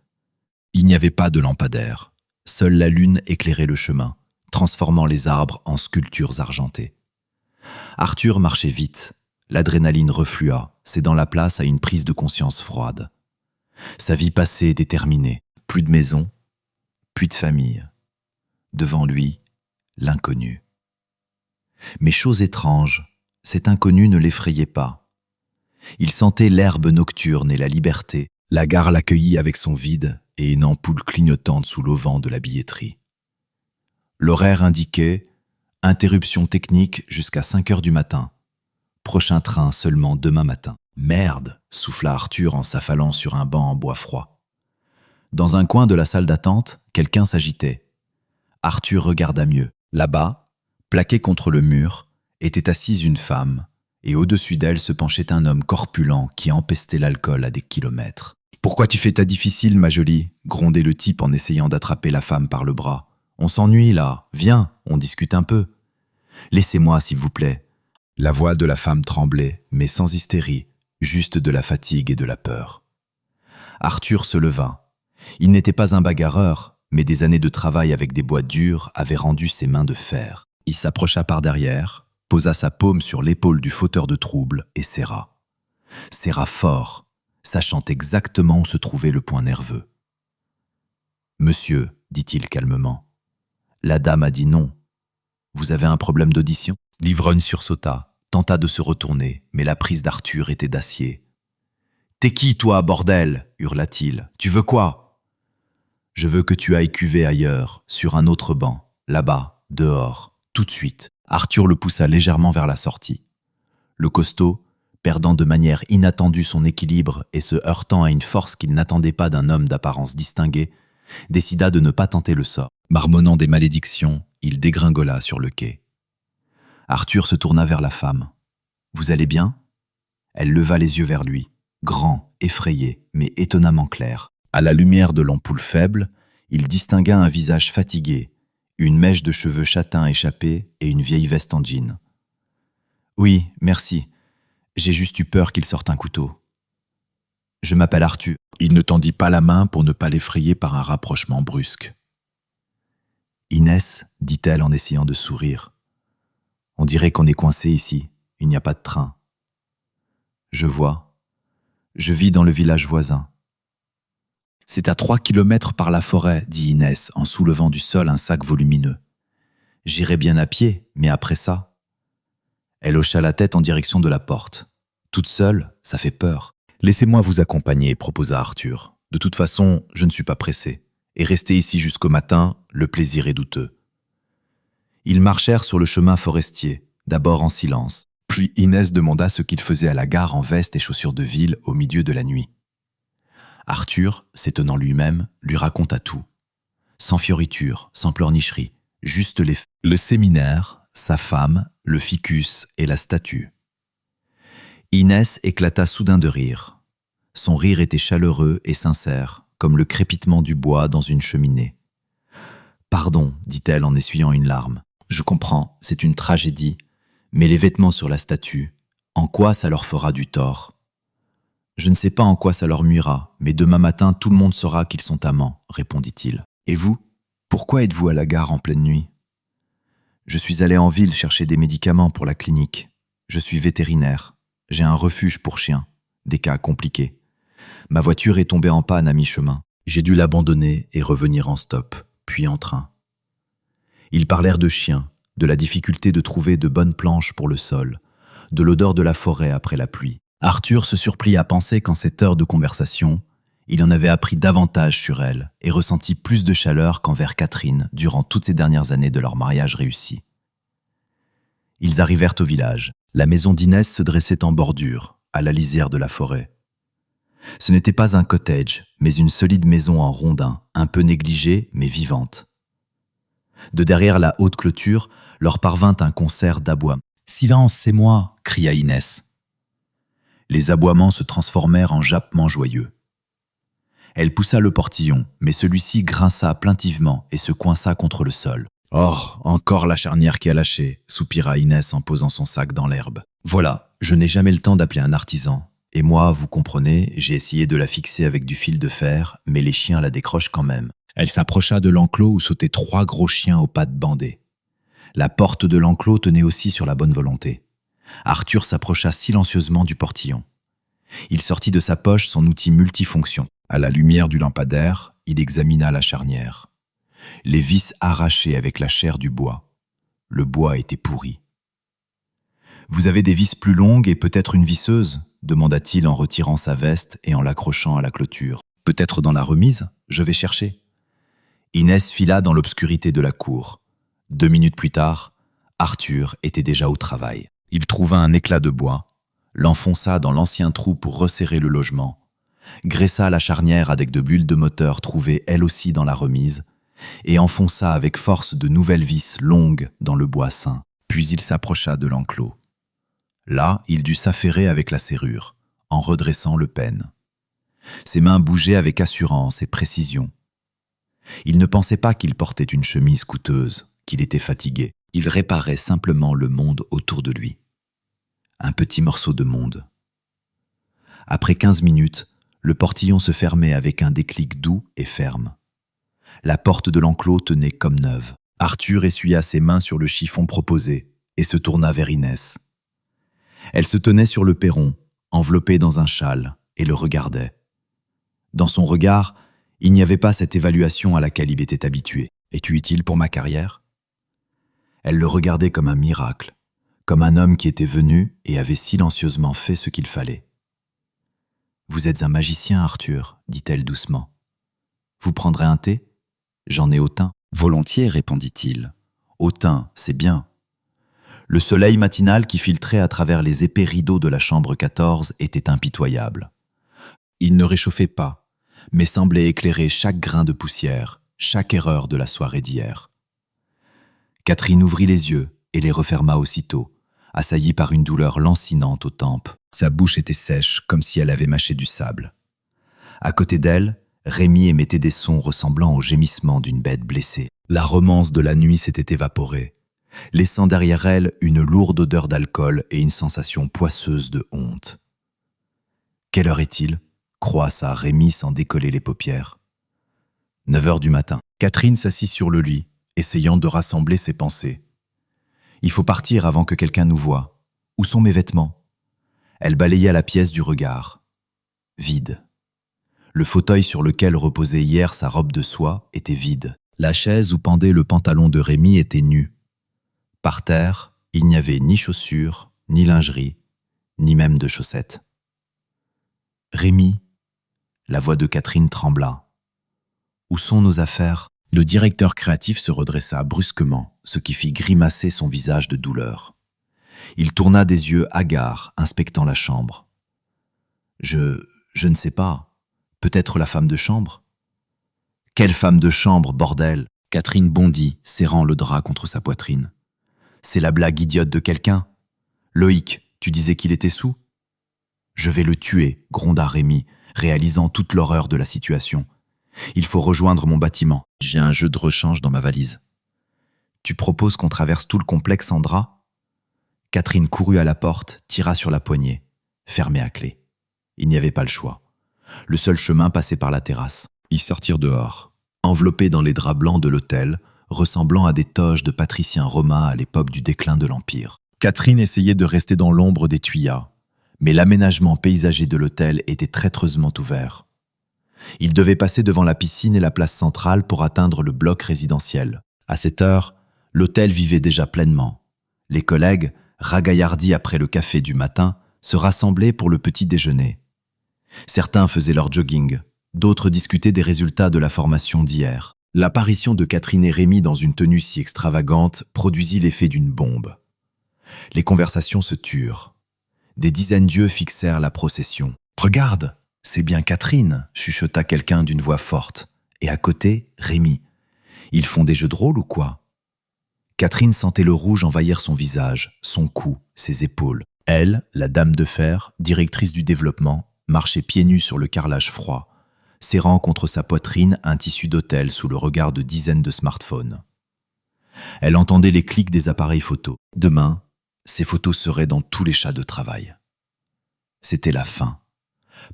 Il n'y avait pas de lampadaire. Seule la lune éclairait le chemin, transformant les arbres en sculptures argentées. Arthur marchait vite. L'adrénaline reflua, cédant la place à une prise de conscience froide. Sa vie passée était terminée. Plus de maison, plus de famille. Devant lui, l'inconnu. Mais chose étrange, cet inconnu ne l'effrayait pas. Il sentait l'herbe nocturne et la liberté. La gare l'accueillit avec son vide et une ampoule clignotante sous l'auvent de la billetterie. L'horaire indiquait « Interruption technique jusqu'à 5 heures du matin. Prochain train seulement demain matin. » « Merde !» souffla Arthur en s'affalant sur un banc en bois froid. Dans un coin de la salle d'attente, quelqu'un s'agitait. Arthur regarda mieux. Là-bas, plaqué contre le mur, était assise une femme, et au-dessus d'elle se penchait un homme corpulent qui empestait l'alcool à des kilomètres. « Pourquoi tu fais ta difficile, ma jolie ?» grondait le type en essayant d'attraper la femme par le bras. « On s'ennuie là, viens, on discute un peu. »« Laissez-moi, s'il vous plaît. » La voix de la femme tremblait, mais sans hystérie, juste de la fatigue et de la peur. Arthur se leva. Il n'était pas un bagarreur, mais des années de travail avec des bois durs avaient rendu ses mains de fer. Il s'approcha par derrière, posa sa paume sur l'épaule du fauteur de trouble et serra. Serra fort, sachant exactement où se trouvait le point nerveux. « Monsieur, dit-il calmement, la dame a dit non. Vous avez un problème d'audition ?» L'ivrogne sursauta, tenta de se retourner, mais la prise d'Arthur était d'acier. « T'es qui, toi, bordel ?» hurla-t-il. « Tu veux quoi ?»« Je veux que tu ailles cuver ailleurs, sur un autre banc, là-bas, dehors, tout de suite. » Arthur le poussa légèrement vers la sortie. Le costaud, perdant de manière inattendue son équilibre et se heurtant à une force qu'il n'attendait pas d'un homme d'apparence distinguée, décida de ne pas tenter le sort. Marmonnant des malédictions, il dégringola sur le quai. Arthur se tourna vers la femme. « Vous allez bien ?» Elle leva les yeux vers lui, grand, effrayé, mais étonnamment clair. À la lumière de l'ampoule faible, il distingua un visage fatigué, une mèche de cheveux châtains échappée et une vieille veste en jean. « Oui, merci. J'ai juste eu peur qu'il sorte un couteau. »« Je m'appelle Arthur. » Il ne tendit pas la main pour ne pas l'effrayer par un rapprochement brusque. « Inès, dit-elle en essayant de sourire. On dirait qu'on est coincé ici, il n'y a pas de train. »« Je vois. Je vis dans le village voisin. »« C'est à 3 kilomètres par la forêt, dit Inès en soulevant du sol un sac volumineux. J'irai bien à pied, mais après ça. » Elle hocha la tête en direction de la porte. Toute seule, ça fait peur. « Laissez-moi vous accompagner, proposa Arthur. De toute façon, je ne suis pas pressé. Et rester ici jusqu'au matin, le plaisir est douteux. » Ils marchèrent sur le chemin forestier, d'abord en silence. Puis Inès demanda ce qu'il faisait à la gare en veste et chaussures de ville au milieu de la nuit. Arthur, s'étonnant lui-même, lui raconta tout. Sans fioriture, sans pleurnicherie, juste les faits. Le séminaire, sa femme, le ficus et la statue. Inès éclata soudain de rire. Son rire était chaleureux et sincère, comme le crépitement du bois dans une cheminée. « Pardon, dit-elle en essuyant une larme. Je comprends, c'est une tragédie, mais les vêtements sur la statue, en quoi ça leur fera du tort ? Je ne sais pas en quoi ça leur nuira, mais demain matin tout le monde saura qu'ils sont amants, répondit-il. Et vous ? Pourquoi êtes-vous à la gare en pleine nuit ? Je suis allé en ville chercher des médicaments pour la clinique. Je suis vétérinaire. J'ai un refuge pour chiens. Des cas compliqués. Ma voiture est tombée en panne à mi-chemin. J'ai dû l'abandonner et revenir en stop, puis en train. Ils parlèrent de chiens, de la difficulté de trouver de bonnes planches pour le sol, de l'odeur de la forêt après la pluie. Arthur se surprit à penser qu'en cette heure de conversation, il en avait appris davantage sur elle et ressenti plus de chaleur qu'envers Catherine durant toutes ces dernières années de leur mariage réussi. Ils arrivèrent au village. La maison d'Inès se dressait en bordure, à la lisière de la forêt. Ce n'était pas un cottage, mais une solide maison en rondin, un peu négligée mais vivante. De derrière la haute clôture, leur parvint un concert d'aboiements. « Silence, c'est moi !» cria Inès. Les aboiements se transformèrent en jappements joyeux. Elle poussa le portillon, mais celui-ci grinça plaintivement et se coinça contre le sol. « Oh, encore la charnière qui a lâché !» soupira Inès en posant son sac dans l'herbe. « Voilà, je n'ai jamais le temps d'appeler un artisan. Et moi, vous comprenez, j'ai essayé de la fixer avec du fil de fer, mais les chiens la décrochent quand même. » Elle s'approcha de l'enclos où sautaient 3 gros chiens aux pattes bandées. La porte de l'enclos tenait aussi sur la bonne volonté. Arthur s'approcha silencieusement du portillon. Il sortit de sa poche son outil multifonction. À la lumière du lampadaire, il examina la charnière. Les vis arrachées avec la chair du bois. Le bois était pourri. « Vous avez des vis plus longues et peut-être une visseuse ?» demanda-t-il en retirant sa veste et en l'accrochant à la clôture. « Peut-être dans la remise, je vais chercher. » Inès fila dans l'obscurité de la cour. 2 minutes plus tard, Arthur était déjà au travail. Il trouva un éclat de bois, l'enfonça dans l'ancien trou pour resserrer le logement, graissa la charnière avec de bulles de moteur trouvées elle aussi dans la remise, et enfonça avec force de nouvelles vis longues dans le bois sain. Puis il s'approcha de l'enclos. Là, il dut s'affairer avec la serrure, en redressant le pêne. Ses mains bougeaient avec assurance et précision. Il ne pensait pas qu'il portait une chemise coûteuse, qu'il était fatigué. Il réparait simplement le monde autour de lui. Un petit morceau de monde. Après 15 minutes, le portillon se fermait avec un déclic doux et ferme. La porte de l'enclos tenait comme neuve. Arthur essuya ses mains sur le chiffon proposé et se tourna vers Inès. Elle se tenait sur le perron, enveloppée dans un châle, et le regardait. Dans son regard, il n'y avait pas cette évaluation à laquelle il était habitué. « Es-tu utile pour ma carrière ?» Elle le regardait comme un miracle, comme un homme qui était venu et avait silencieusement fait ce qu'il fallait. « Vous êtes un magicien, Arthur, dit-elle doucement. Vous prendrez un thé ? J'en ai au thym. »« Volontiers, répondit-il. Au thym, c'est bien. » Le soleil matinal qui filtrait à travers les épais rideaux de la chambre 14 était impitoyable. Il ne réchauffait pas, mais semblait éclairer chaque grain de poussière, chaque erreur de la soirée d'hier. Catherine ouvrit les yeux et les referma aussitôt, assaillie par une douleur lancinante aux tempes. Sa bouche était sèche, comme si elle avait mâché du sable. À côté d'elle, Rémi émettait des sons ressemblant au gémissement d'une bête blessée. La romance de la nuit s'était évaporée, laissant derrière elle une lourde odeur d'alcool et une sensation poisseuse de honte. « Quelle heure est-il » croissa Rémi sans décoller les paupières. 9 heures du matin. Catherine s'assit sur le lit, essayant de rassembler ses pensées. « Il faut partir avant que quelqu'un nous voie. Où sont mes vêtements ?» Elle balaya la pièce du regard. Vide. Le fauteuil sur lequel reposait hier sa robe de soie était vide. La chaise où pendait le pantalon de Rémi était nue. Par terre, il n'y avait ni chaussures, ni lingerie, ni même de chaussettes. « Rémi !» La voix de Catherine trembla. « Où sont nos affaires ?» Le directeur créatif se redressa brusquement, ce qui fit grimacer son visage de douleur. Il tourna des yeux hagards, inspectant la chambre. « Je ne sais pas. Peut-être la femme de chambre ?»« Quelle femme de chambre, bordel !» Catherine bondit, serrant le drap contre sa poitrine. « C'est la blague idiote de quelqu'un. Loïc, tu disais qu'il était saoul ? » « Je vais le tuer, gronda Rémi, réalisant toute l'horreur de la situation. Il faut rejoindre mon bâtiment. J'ai un jeu de rechange dans ma valise. Tu proposes qu'on traverse tout le complexe en drap ? Catherine courut à la porte, tira sur la poignée, fermée à clé. Il n'y avait pas le choix. Le seul chemin passait par la terrasse. Ils sortirent dehors, enveloppés dans les draps blancs de l'hôtel, ressemblant à des toges de patriciens romains à l'époque du déclin de l'Empire. Catherine essayait de rester dans l'ombre des tuyas, mais l'aménagement paysager de l'hôtel était traîtreusement ouvert. Il devait passer devant la piscine et la place centrale pour atteindre le bloc résidentiel. À cette heure, l'hôtel vivait déjà pleinement. Les collègues, ragaillardis après le café du matin, se rassemblaient pour le petit déjeuner. Certains faisaient leur jogging, d'autres discutaient des résultats de la formation d'hier. L'apparition de Catherine et Rémi dans une tenue si extravagante produisit l'effet d'une bombe. Les conversations se turent. Des dizaines d'yeux fixèrent la procession. « Regarde, c'est bien Catherine !» chuchota quelqu'un d'une voix forte. Et à côté, Rémi. « Ils font des jeux de rôle ou quoi ?» Catherine sentait le rouge envahir son visage, son cou, ses épaules. Elle, la dame de fer, directrice du développement, marchait pieds nus sur le carrelage froid, serrant contre sa poitrine un tissu d'autel sous le regard de dizaines de smartphones. Elle entendait les clics des appareils photo. Demain, ces photos seraient dans tous les chats de travail. C'était la fin.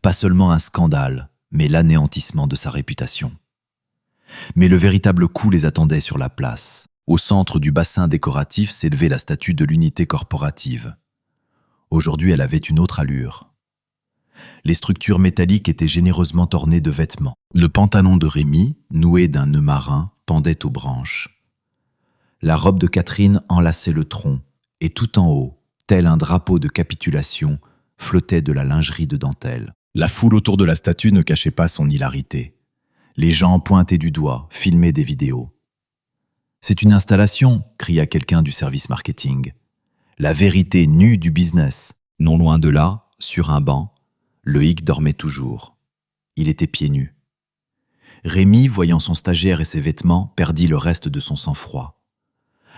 Pas seulement un scandale, mais l'anéantissement de sa réputation. Mais le véritable coup les attendait sur la place. Au centre du bassin décoratif s'élevait la statue de l'unité corporative. Aujourd'hui, elle avait une autre allure. Les structures métalliques étaient généreusement ornées de vêtements. Le pantalon de Rémi, noué d'un nœud marin, pendait aux branches. La robe de Catherine enlaçait le tronc, et tout en haut, tel un drapeau de capitulation, flottait de la lingerie de dentelle. La foule autour de la statue ne cachait pas son hilarité. Les gens pointaient du doigt, filmaient des vidéos. « C'est une installation !» cria quelqu'un du service marketing. « La vérité nue du business !» Non loin de là, sur un banc, Loïc dormait toujours. Il était pieds nus. Rémi, voyant son stagiaire et ses vêtements, perdit le reste de son sang-froid.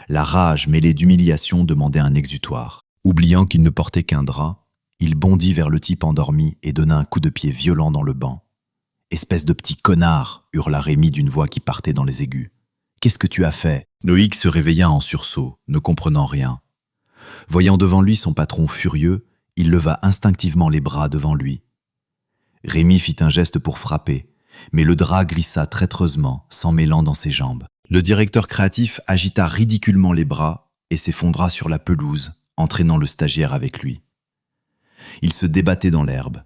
La rage mêlée d'humiliation demandait un exutoire. Oubliant qu'il ne portait qu'un drap, il bondit vers le type endormi et donna un coup de pied violent dans le banc. « Espèce de petit connard !» hurla Rémi d'une voix qui partait dans les aigus. « Qu'est-ce que tu as fait ?» Loïc se réveilla en sursaut, ne comprenant rien. Voyant devant lui son patron furieux, il leva instinctivement les bras devant lui. Rémi fit un geste pour frapper, mais le drap glissa traîtreusement, s'emmêlant dans ses jambes. Le directeur créatif agita ridiculement les bras et s'effondra sur la pelouse, entraînant le stagiaire avec lui. Ils se débattaient dans l'herbe,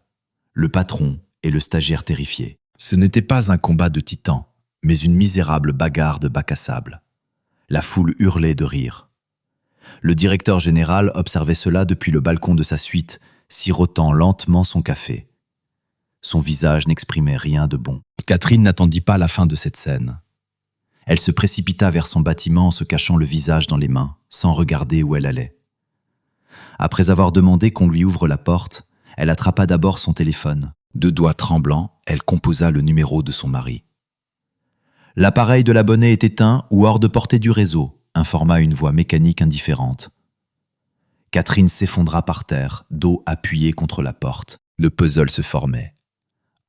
le patron et le stagiaire terrifiés. Ce n'était pas un combat de titans, mais une misérable bagarre de bac à sable. La foule hurlait de rire. Le directeur général observait cela depuis le balcon de sa suite, sirotant lentement son café. Son visage n'exprimait rien de bon. Catherine n'attendit pas la fin de cette scène. Elle se précipita vers son bâtiment en se cachant le visage dans les mains, sans regarder où elle allait. Après avoir demandé qu'on lui ouvre la porte, elle attrapa d'abord son téléphone. De doigts tremblants, elle composa le numéro de son mari. « L'appareil de l'abonné est éteint ou hors de portée du réseau », informa une voix mécanique indifférente. Catherine s'effondra par terre, dos appuyé contre la porte. Le puzzle se formait.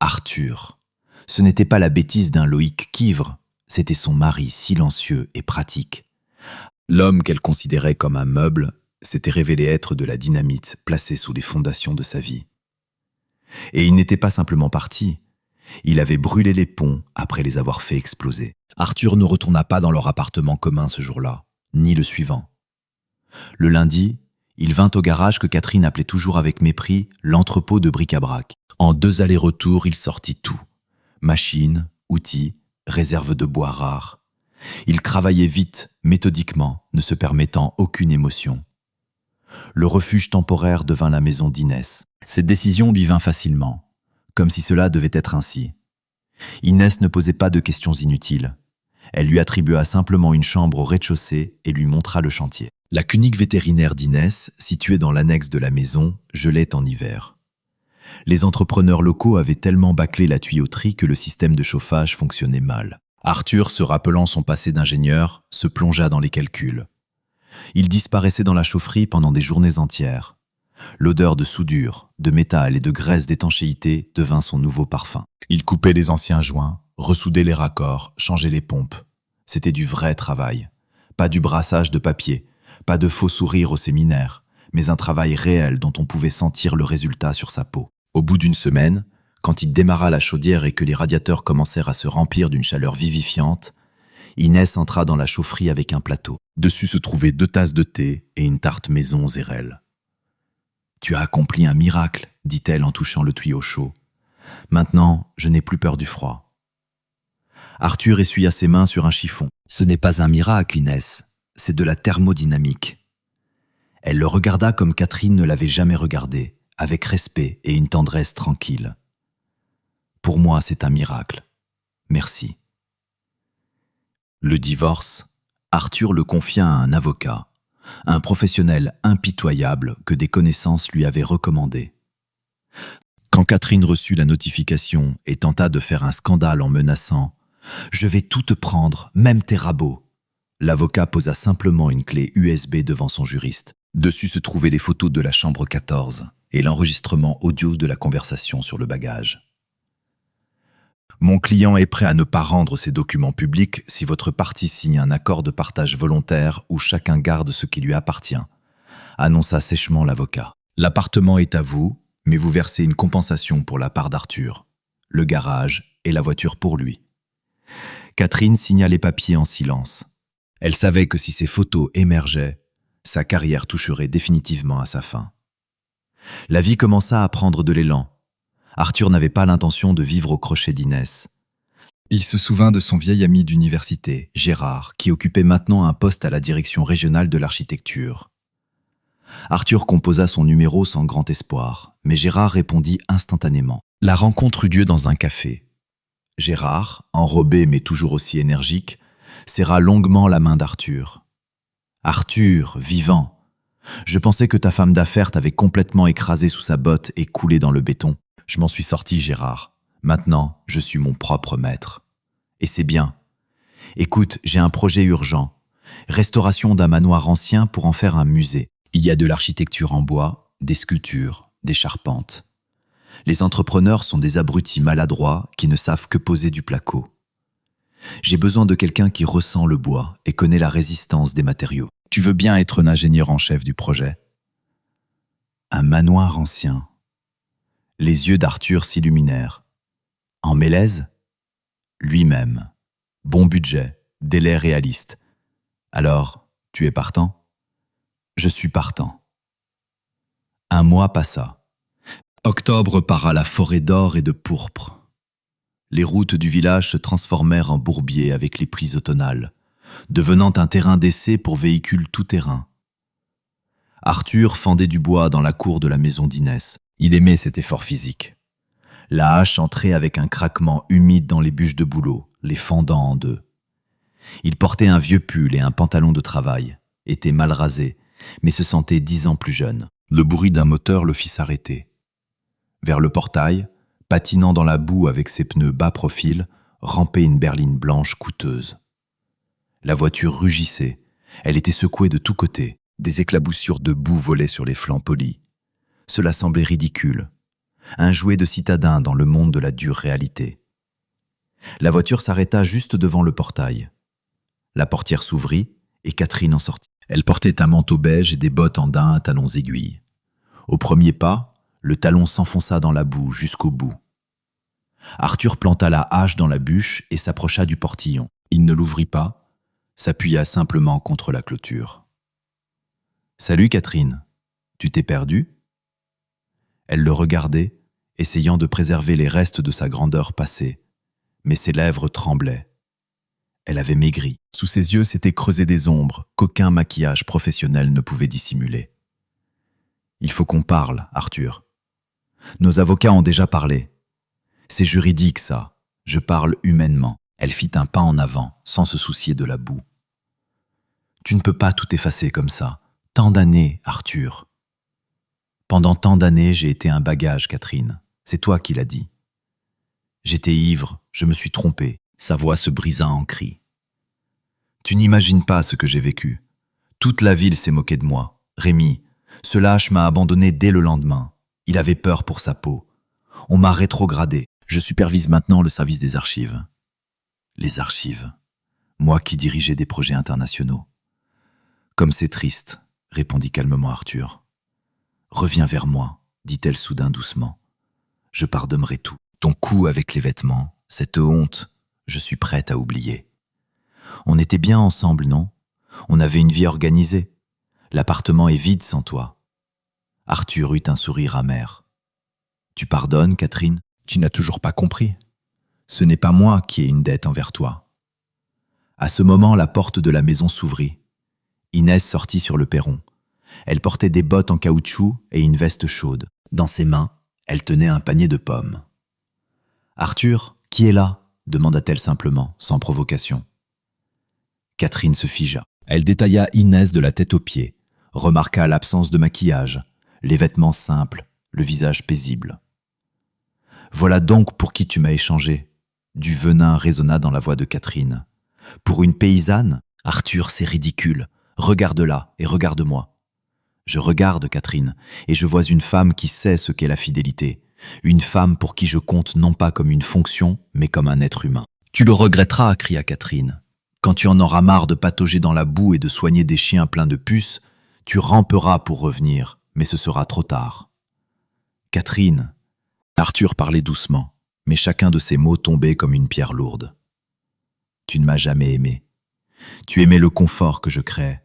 Arthur. Ce n'était pas la bêtise d'un Loïc Quivre, c'était son mari silencieux et pratique. L'homme qu'elle considérait comme un meuble s'était révélé être de la dynamite placée sous les fondations de sa vie. Et il n'était pas simplement parti. Il avait brûlé les ponts après les avoir fait exploser. Arthur ne retourna pas dans leur appartement commun ce jour-là, ni le suivant. Le lundi, il vint au garage que Catherine appelait toujours avec mépris l'entrepôt de bric-à-brac. En 2 allers-retours, il sortit tout. Machines, outils, réserves de bois rares. Il travaillait vite, méthodiquement, ne se permettant aucune émotion. Le refuge temporaire devint la maison d'Inès. Cette décision lui vint facilement, comme si cela devait être ainsi. Inès ne posait pas de questions inutiles. Elle lui attribua simplement une chambre au rez-de-chaussée et lui montra le chantier. La clinique vétérinaire d'Inès, située dans l'annexe de la maison, gelait en hiver. Les entrepreneurs locaux avaient tellement bâclé la tuyauterie que le système de chauffage fonctionnait mal. Arthur, se rappelant son passé d'ingénieur, se plongea dans les calculs. Il disparaissait dans la chaufferie pendant des journées entières. L'odeur de soudure, de métal et de graisse d'étanchéité devint son nouveau parfum. Il coupait les anciens joints, ressoudait les raccords, changeait les pompes. C'était du vrai travail. Pas du brassage de papier, pas de faux sourires au séminaire, mais un travail réel dont on pouvait sentir le résultat sur sa peau. Au bout d'une semaine, quand il démarra la chaudière et que les radiateurs commencèrent à se remplir d'une chaleur vivifiante, Inès entra dans la chaufferie avec un plateau. Dessus se trouvaient 2 tasses de thé et une tarte maison aux érelles. « Tu as accompli un miracle », dit-elle en touchant le tuyau chaud. « Maintenant, je n'ai plus peur du froid. » Arthur essuya ses mains sur un chiffon. « Ce n'est pas un miracle, Inès, c'est de la thermodynamique. » Elle le regarda comme Catherine ne l'avait jamais regardé, avec respect et une tendresse tranquille. « Pour moi, c'est un miracle. Merci. » Le divorce, Arthur le confia à un avocat, un professionnel impitoyable que des connaissances lui avaient recommandé. Quand Catherine reçut la notification et tenta de faire un scandale en menaçant « Je vais tout te prendre, même tes rabots », l'avocat posa simplement une clé USB devant son juriste. Dessus se trouvaient les photos de la chambre 14 et l'enregistrement audio de la conversation sur le bagage. Mon client est prêt à ne pas rendre ces documents publics si votre partie signe un accord de partage volontaire où chacun garde ce qui lui appartient, annonça sèchement l'avocat. L'appartement est à vous, mais vous versez une compensation pour la part d'Arthur, le garage et la voiture pour lui. Catherine signa les papiers en silence. Elle savait que si ces photos émergeaient, sa carrière toucherait définitivement à sa fin. La vie commença à prendre de l'élan. Arthur n'avait pas l'intention de vivre au crochet d'Inès. Il se souvint de son vieil ami d'université, Gérard, qui occupait maintenant un poste à la direction régionale de l'architecture. Arthur composa son numéro sans grand espoir, mais Gérard répondit instantanément. La rencontre eut lieu dans un café. Gérard, enrobé mais toujours aussi énergique, serra longuement la main d'Arthur. « Arthur, vivant, je pensais que ta femme d'affaires t'avait complètement écrasé sous sa botte et coulé dans le béton. Je m'en suis sorti, Gérard. Maintenant, je suis mon propre maître. Et c'est bien. Écoute, j'ai un projet urgent. Restauration d'un manoir ancien pour en faire un musée. Il y a de l'architecture en bois, des sculptures, des charpentes. Les entrepreneurs sont des abrutis maladroits qui ne savent que poser du placo. J'ai besoin de quelqu'un qui ressent le bois et connaît la résistance des matériaux. Tu veux bien être un ingénieur en chef du projet ? Un manoir ancien. Les yeux d'Arthur s'illuminèrent. En Mélèze ? Lui-même. Bon budget, délai réaliste. Alors, tu es partant ? Je suis partant. Un mois passa. Octobre para la forêt d'or et de pourpre. Les routes du village se transformèrent en bourbiers avec les pluies automnales, devenant un terrain d'essai pour véhicules tout-terrain. Arthur fendait du bois dans la cour de la maison d'Inès. Il aimait cet effort physique. La hache entrait avec un craquement humide dans les bûches de bouleau, les fendant en deux. Il portait un vieux pull et un pantalon de travail, était mal rasé, mais se sentait 10 ans plus jeune. Le bruit d'un moteur le fit s'arrêter. Vers le portail, patinant dans la boue avec ses pneus bas profil, rampait une berline blanche coûteuse. La voiture rugissait, elle était secouée de tous côtés. Des éclaboussures de boue volaient sur les flancs polis. Cela semblait ridicule. Un jouet de citadin dans le monde de la dure réalité. La voiture s'arrêta juste devant le portail. La portière s'ouvrit et Catherine en sortit. Elle portait un manteau beige et des bottes en daim à talons aiguilles. Au premier pas, le talon s'enfonça dans la boue jusqu'au bout. Arthur planta la hache dans la bûche et s'approcha du portillon. Il ne l'ouvrit pas, s'appuya simplement contre la clôture. « Salut Catherine, tu t'es perdue ?» Elle le regardait, essayant de préserver les restes de sa grandeur passée, mais ses lèvres tremblaient. Elle avait maigri. Sous ses yeux s'étaient creusées des ombres qu'aucun maquillage professionnel ne pouvait dissimuler. « Il faut qu'on parle, Arthur. Nos avocats ont déjà parlé. C'est juridique, ça. Je parle humainement. » Elle fit un pas en avant, sans se soucier de la boue. « Tu ne peux pas tout effacer comme ça. Tant d'années, Arthur. » Pendant tant d'années, j'ai été un bagage, Catherine. C'est toi qui l'as dit. J'étais ivre, je me suis trompé. Sa voix se brisa en cris. Tu n'imagines pas ce que j'ai vécu. Toute la ville s'est moquée de moi. Rémi, ce lâche m'a abandonné dès le lendemain. Il avait peur pour sa peau. On m'a rétrogradé. Je supervise maintenant le service des archives. Les archives. Moi qui dirigeais des projets internationaux. Comme c'est triste, répondit calmement Arthur. Reviens vers moi, dit-elle soudain doucement. Je pardonnerai tout. Ton coup avec les vêtements, cette honte, je suis prête à oublier. On était bien ensemble, non ? On avait une vie organisée. L'appartement est vide sans toi. Arthur eut un sourire amer. Tu pardonnes, Catherine ? Tu n'as toujours pas compris. Ce n'est pas moi qui ai une dette envers toi. À ce moment, la porte de la maison s'ouvrit. Inès sortit sur le perron. Elle portait des bottes en caoutchouc et une veste chaude. Dans ses mains, elle tenait un panier de pommes. « Arthur, qui est là ?» demanda-t-elle simplement, sans provocation. Catherine se figea. Elle détailla Inès de la tête aux pieds, remarqua l'absence de maquillage, les vêtements simples, le visage paisible. « Voilà donc pour qui tu m'as échangé. » Du venin résonna dans la voix de Catherine. « Pour une paysanne ? Arthur, c'est ridicule. Regarde-la et regarde-moi. Je regarde Catherine, et je vois une femme qui sait ce qu'est la fidélité. Une femme pour qui je compte non pas comme une fonction, mais comme un être humain. Tu le regretteras, cria Catherine. Quand tu en auras marre de patauger dans la boue et de soigner des chiens pleins de puces, tu ramperas pour revenir, mais ce sera trop tard. Catherine. Arthur parlait doucement, mais chacun de ses mots tombait comme une pierre lourde. Tu ne m'as jamais aimé. Tu aimais le confort que je crée.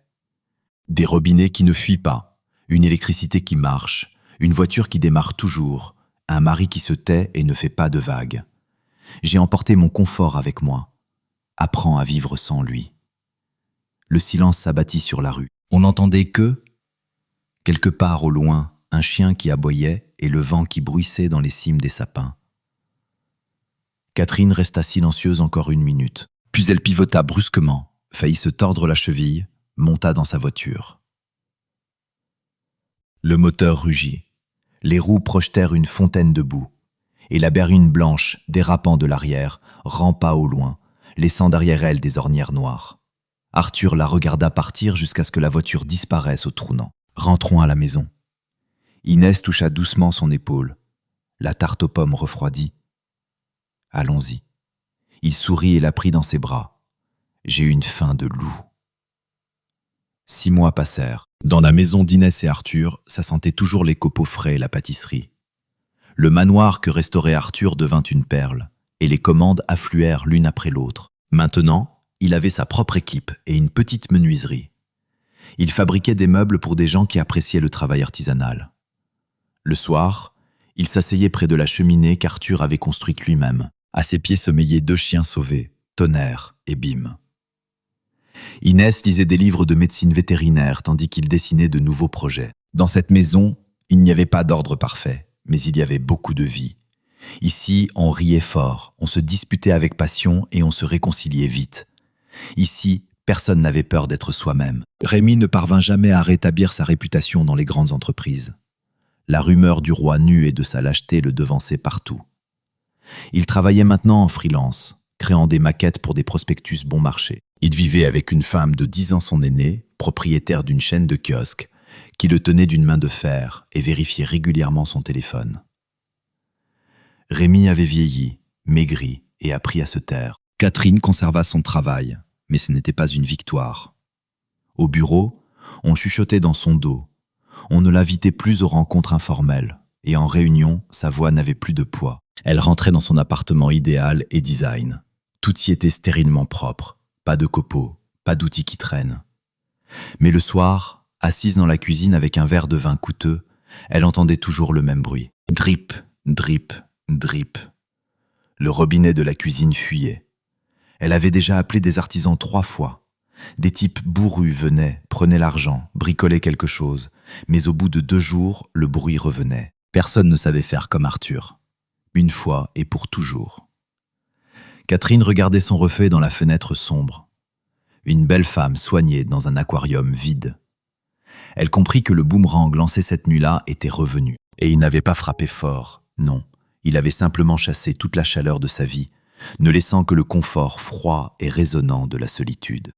Des robinets qui ne fuient pas, une électricité qui marche, une voiture qui démarre toujours, un mari qui se tait et ne fait pas de vagues. J'ai emporté mon confort avec moi. Apprends à vivre sans lui. Le silence s'abattit sur la rue. On n'entendait que, quelque part au loin, un chien qui aboyait et le vent qui bruissait dans les cimes des sapins. Catherine resta silencieuse encore une minute. Puis elle pivota brusquement, faillit se tordre la cheville, monta dans sa voiture. Le moteur rugit. Les roues projetèrent une fontaine de boue, et la berline blanche, dérapant de l'arrière, rampa au loin, laissant derrière elle des ornières noires. Arthur la regarda partir jusqu'à ce que la voiture disparaisse au tournant. Rentrons à la maison. Inès toucha doucement son épaule. La tarte aux pommes refroidit. Allons-y. Il sourit et la prit dans ses bras. J'ai une faim de loup. 6 mois passèrent. Dans la maison d'Inès et Arthur, ça sentait toujours les copeaux frais et la pâtisserie. Le manoir que restaurait Arthur devint une perle, et les commandes affluèrent l'une après l'autre. Maintenant, il avait sa propre équipe et une petite menuiserie. Il fabriquait des meubles pour des gens qui appréciaient le travail artisanal. Le soir, il s'asseyait près de la cheminée qu'Arthur avait construite lui-même. À ses pieds sommeillaient 2 chiens sauvés, Tonnerre et Bim. Inès lisait des livres de médecine vétérinaire tandis qu'il dessinait de nouveaux projets. Dans cette maison, il n'y avait pas d'ordre parfait, mais il y avait beaucoup de vie. Ici, on riait fort, on se disputait avec passion et on se réconciliait vite. Ici, personne n'avait peur d'être soi-même. Rémi ne parvint jamais à rétablir sa réputation dans les grandes entreprises. La rumeur du roi nu et de sa lâcheté le devançait partout. Il travaillait maintenant en freelance, créant des maquettes pour des prospectus bon marché. Il vivait avec une femme de 10 ans son aînée, propriétaire d'une chaîne de kiosques, qui le tenait d'une main de fer et vérifiait régulièrement son téléphone. Rémi avait vieilli, maigri et appris à se taire. Catherine conserva son travail, mais ce n'était pas une victoire. Au bureau, on chuchotait dans son dos. On ne l'invitait plus aux rencontres informelles, et en réunion, sa voix n'avait plus de poids. Elle rentrait dans son appartement idéal et design. Tout y était stérilement propre. Pas de copeaux, pas d'outils qui traînent. Mais le soir, assise dans la cuisine avec un verre de vin coûteux, elle entendait toujours le même bruit. Drip, drip, drip. Le robinet de la cuisine fuyait. Elle avait déjà appelé des artisans 3 fois. Des types bourrus venaient, prenaient l'argent, bricolaient quelque chose. Mais au bout de 2 jours, le bruit revenait. Personne ne savait faire comme Arthur. Une fois et pour toujours. Catherine regardait son reflet dans la fenêtre sombre. Une belle femme soignée dans un aquarium vide. Elle comprit que le boomerang lancé cette nuit-là était revenu. Et il n'avait pas frappé fort, non. Il avait simplement chassé toute la chaleur de sa vie, ne laissant que le confort froid et résonnant de la solitude.